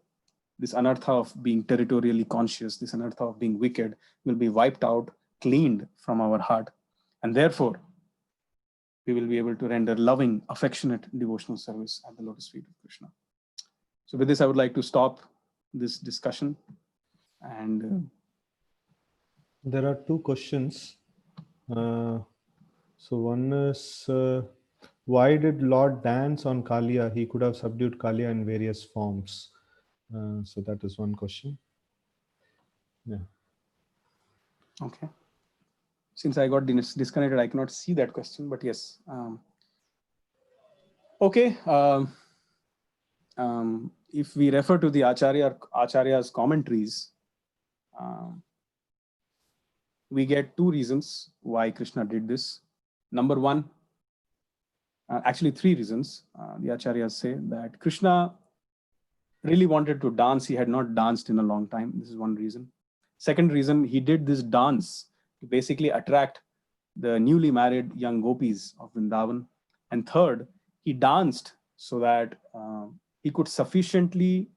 this anartha of being territorially conscious, this anartha of being wicked will be wiped out, cleaned from our heart. And therefore, we will be able to render loving, affectionate devotional service at the lotus feet of Krishna. So with this, I would like to stop this discussion. And there are two questions. So one is, why did Lord dance on Kāliya? He could have subdued Kāliya in various forms. So that is one question. Yeah. Okay. Since I got disconnected, I cannot see that question, but yes. Okay. If we refer to the Acharya's commentaries, we get two reasons why Krishna did this. Number one, actually three reasons. The Acharyas say that Krishna really wanted to dance. He had not danced in a long time. This is one reason. Second reason, he did this dance to basically attract the newly married young gopis of Vrindavan. And third, he danced so that he could sufficiently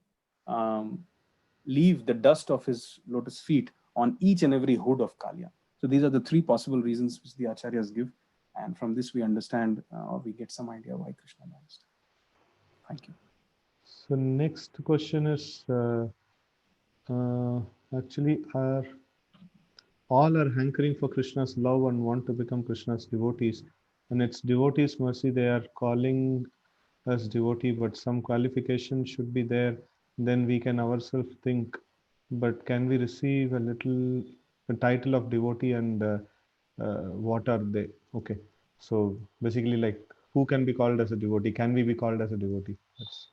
leave the dust of his lotus feet on each and every hood of Kāliya. So these are the three possible reasons which the Acharyas give. And from this we understand or we get some idea why Krishna danced. Thank you. So next question is, actually all are hankering for Krishna's love and want to become Krishna's devotees. And it's devotees' mercy, they are calling us devotee, but some qualification should be there. Then we can ourselves think, but can we receive a title of devotee, and what are they? Okay. So basically, like, who can be called as a devotee? Can we be called as a devotee? That's...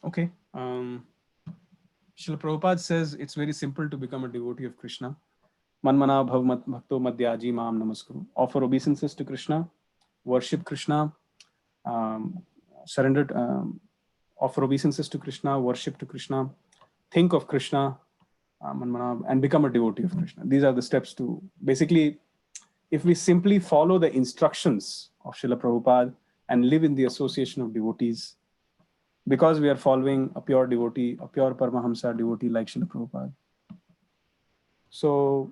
Okay. Srila Prabhupada says it's very simple to become a devotee of Krishna. Manmana bhav bhakto madhyaji maam namaskuru. Offer obeisances to Krishna, worship Krishna, offer obeisances to Krishna, worship to Krishna, think of Krishna, and become a devotee of Krishna. These are the steps to basically, if we simply follow the instructions of Srila Prabhupada and live in the association of devotees, because we are following a pure devotee, a pure Paramahamsa devotee like Srila Prabhupada. So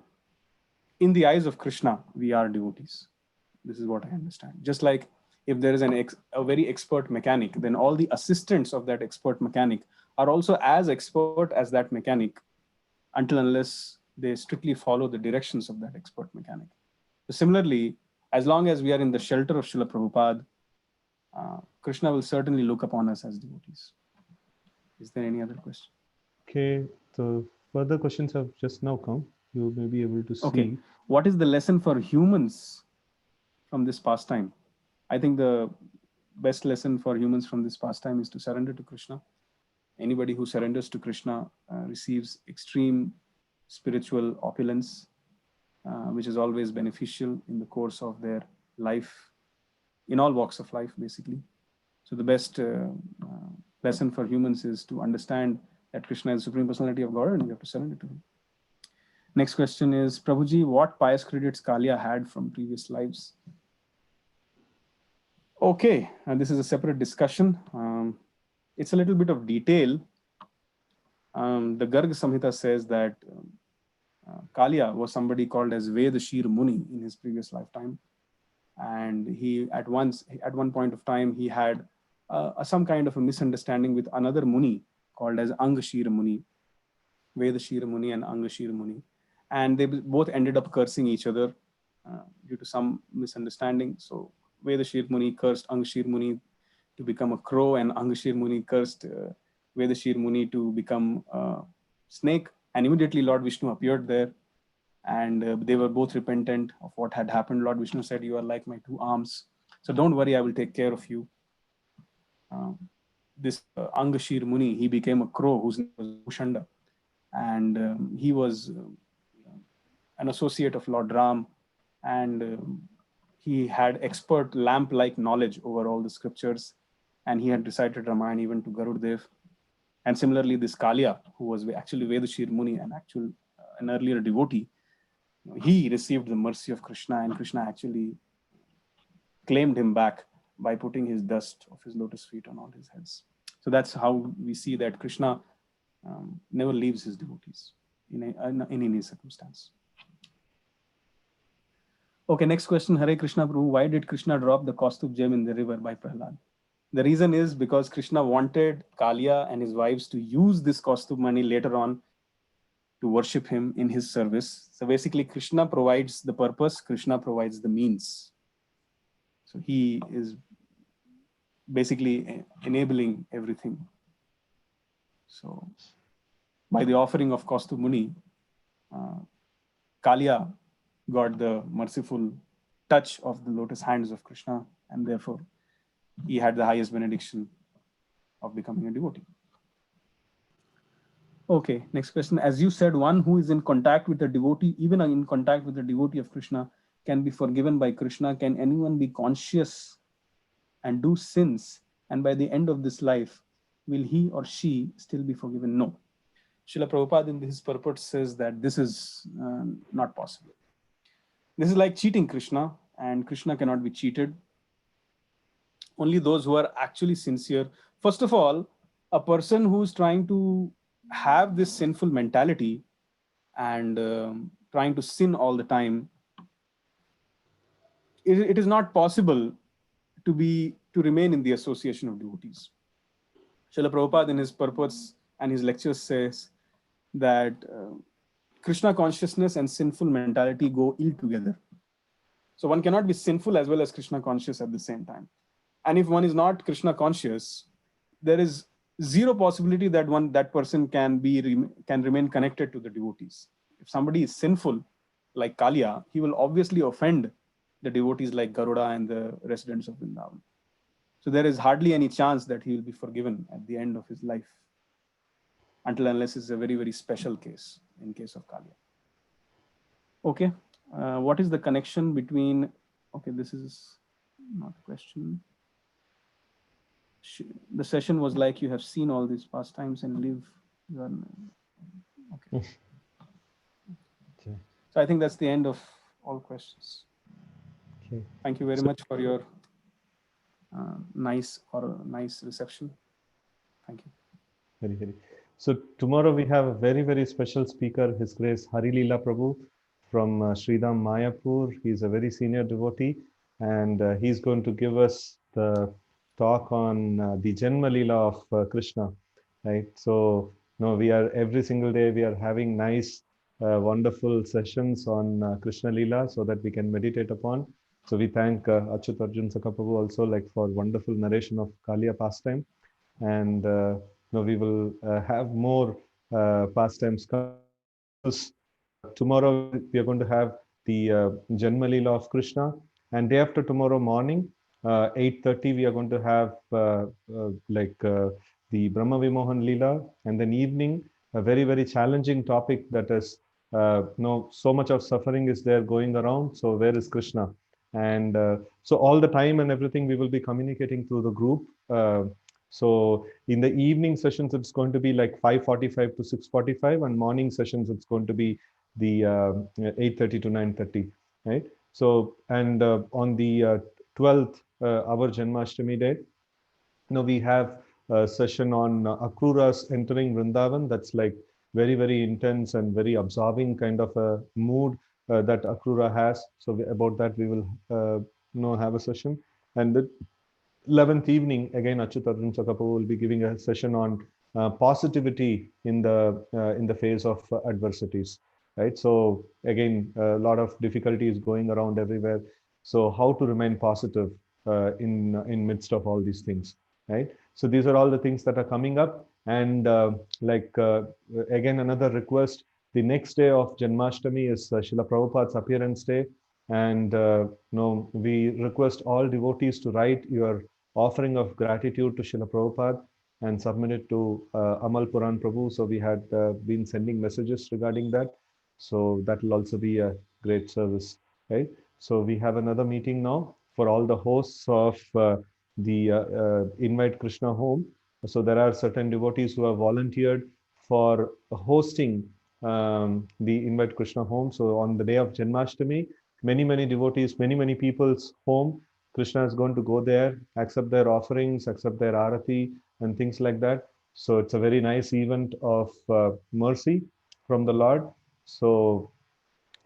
in the eyes of Krishna, we are devotees. This is what I understand. Just like if there is a very expert mechanic, then all the assistants of that expert mechanic are also as expert as that mechanic, until unless they strictly follow the directions of that expert mechanic. So similarly, as long as we are in the shelter of Srila Prabhupada, Krishna will certainly look upon us as devotees. Is there any other question? Okay, so further questions have just now come. You may be able to see. Okay, what is the lesson for humans from this pastime? I think the best lesson for humans from this pastime is to surrender to Krishna. Anybody who surrenders to Krishna receives extreme spiritual opulence, which is always beneficial in the course of their life, in all walks of life, basically. So the best lesson for humans is to understand that Krishna is the Supreme Personality of God and we have to surrender to him. Next question is, Prabhuji, what pious credits Kāliya had from previous lives? Okay, and this is a separate discussion. It's a little bit of detail. The Garg Samhita says that Kāliya was somebody called as Vedashir Muni in his previous lifetime. And he at one point of time, he had some kind of a misunderstanding with another Muni called as Angashira Muni, Vedashira Muni and Angashira Muni. And they both ended up cursing each other due to some misunderstanding. So Vedashir Muni cursed Angashir Muni to become a crow, and Angashir Muni cursed Vedashir Muni to become a snake. And immediately Lord Vishnu appeared there. And they were both repentant of what had happened. Lord Vishnu said, you are like my two arms. So don't worry, I will take care of you. This Angashir Muni, he became a crow whose name was Ushanda. And he was an associate of Lord Ram. And he had expert lamp-like knowledge over all the scriptures. And he had recited Ramayana even to Garudev. And similarly, this Kāliya, who was actually Vedashir Muni, an earlier devotee, he received the mercy of Krishna, and Krishna actually claimed him back by putting his dust of his lotus feet on all his heads. So that's how we see that Krishna never leaves his devotees in any circumstance. Okay, next question. Hare Krishna Prabhu, why did Krishna drop the Kaustubh gem in the river by Prahlad? The reason is because Krishna wanted Kāliya and his wives to use this Kaustubh money later on to worship him in his service. So basically, Krishna provides the purpose, Krishna provides the means. So he is basically enabling everything. So by the offering of Kaustubh Muni, Kāliya got the merciful touch of the lotus hands of Krishna, and therefore he had the highest benediction of becoming a devotee. Okay, next question. As you said, one who is in contact with a devotee, even in contact with a devotee of Krishna, can be forgiven by Krishna. Can anyone be conscious and do sins, and by the end of this life, will he or she still be forgiven? No. Srila Prabhupada in his purport says that this is not possible. This is like cheating Krishna, and Krishna cannot be cheated. Only those who are actually sincere. First of all, a person who is trying to have this sinful mentality and trying to sin all the time, it is not possible to remain in the association of devotees. Srila Prabhupada in his purports and his lectures says that Krishna consciousness and sinful mentality go ill together. So one cannot be sinful as well as Krishna conscious at the same time. And if one is not Krishna conscious, there is zero possibility that that person can remain connected to the devotees. If somebody is sinful, like Kāliya, he will obviously offend the devotees like Garuda and the residents of Vrindavan. So there is hardly any chance that he will be forgiven at the end of his life, until unless it's a very, very special case, in case of Kāliya. Okay, what is the connection between, okay, this is not a question. The session was like, you have seen all these pastimes and live. Okay. Okay. So I think that's the end of all questions. Okay. Thank you very much for your nice reception. Thank you. Very, very. So tomorrow we have a very, very special speaker, His Grace Hari Leela Prabhu from Sridham Mayapur. He's a very senior devotee, and he's going to give us the talk on the Janma Leela of Krishna, right? So, we are every single day we are having nice, wonderful sessions on Krishna Leela so that we can meditate upon. So we thank Acyuta Arjunasaka Prabhu also, like, for wonderful narration of Kāliya pastime, and we will have more pastimes. Tomorrow we are going to have the Janma Leela of Krishna, and day after tomorrow morning, 8:30 we are going to have the Brahma Vimohan Leela, and then evening a very, very challenging topic, that is so much of suffering is there going around, so where is Krishna? And so all the time and everything we will be communicating through the group. So in the evening sessions it's going to be like 5:45 to 6:45, and morning sessions it's going to be the 8:30 to 9:30, right? So, and on the 12th, our Janmashtami day, we have a session on Akruras entering Vrindavan. That's like very, very intense and very absorbing kind of a mood that Akrura has. So about that we will have a session. And the 11th evening, again, Acyuta Arjunasaka will be giving a session on positivity in the face of adversities, right? So again, a lot of difficulties going around everywhere. So how to remain positive in midst of all these things, right? So these are all the things that are coming up. And again, another request, the next day of Janmashtami is Srila Prabhupada's appearance day. And we request all devotees to write your offering of gratitude to Srila Prabhupada and submit it to Amal Puran Prabhu. So we had been sending messages regarding that. So that will also be a great service, right? So we have another meeting now for all the hosts of the Invite Krishna Home. So there are certain devotees who have volunteered for hosting the Invite Krishna home. So on the day of Janmashtami, many devotees, many people's home, Krishna is going to go there, accept their offerings, accept their arati and things like that. So it's a very nice event of mercy from the Lord. So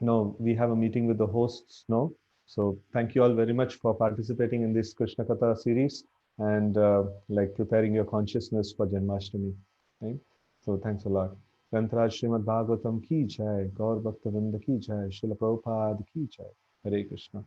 we have a meeting with the hosts now. So thank you all very much for participating in this Krishna Katha series and like preparing your consciousness for Janmashtami. Right? So thanks a lot. Grantaraj Srimad Bhagavatam ki jai, Gaur Bhakta Vrinda ki jai, Srila Prabhupada ki jai. Hare Krishna.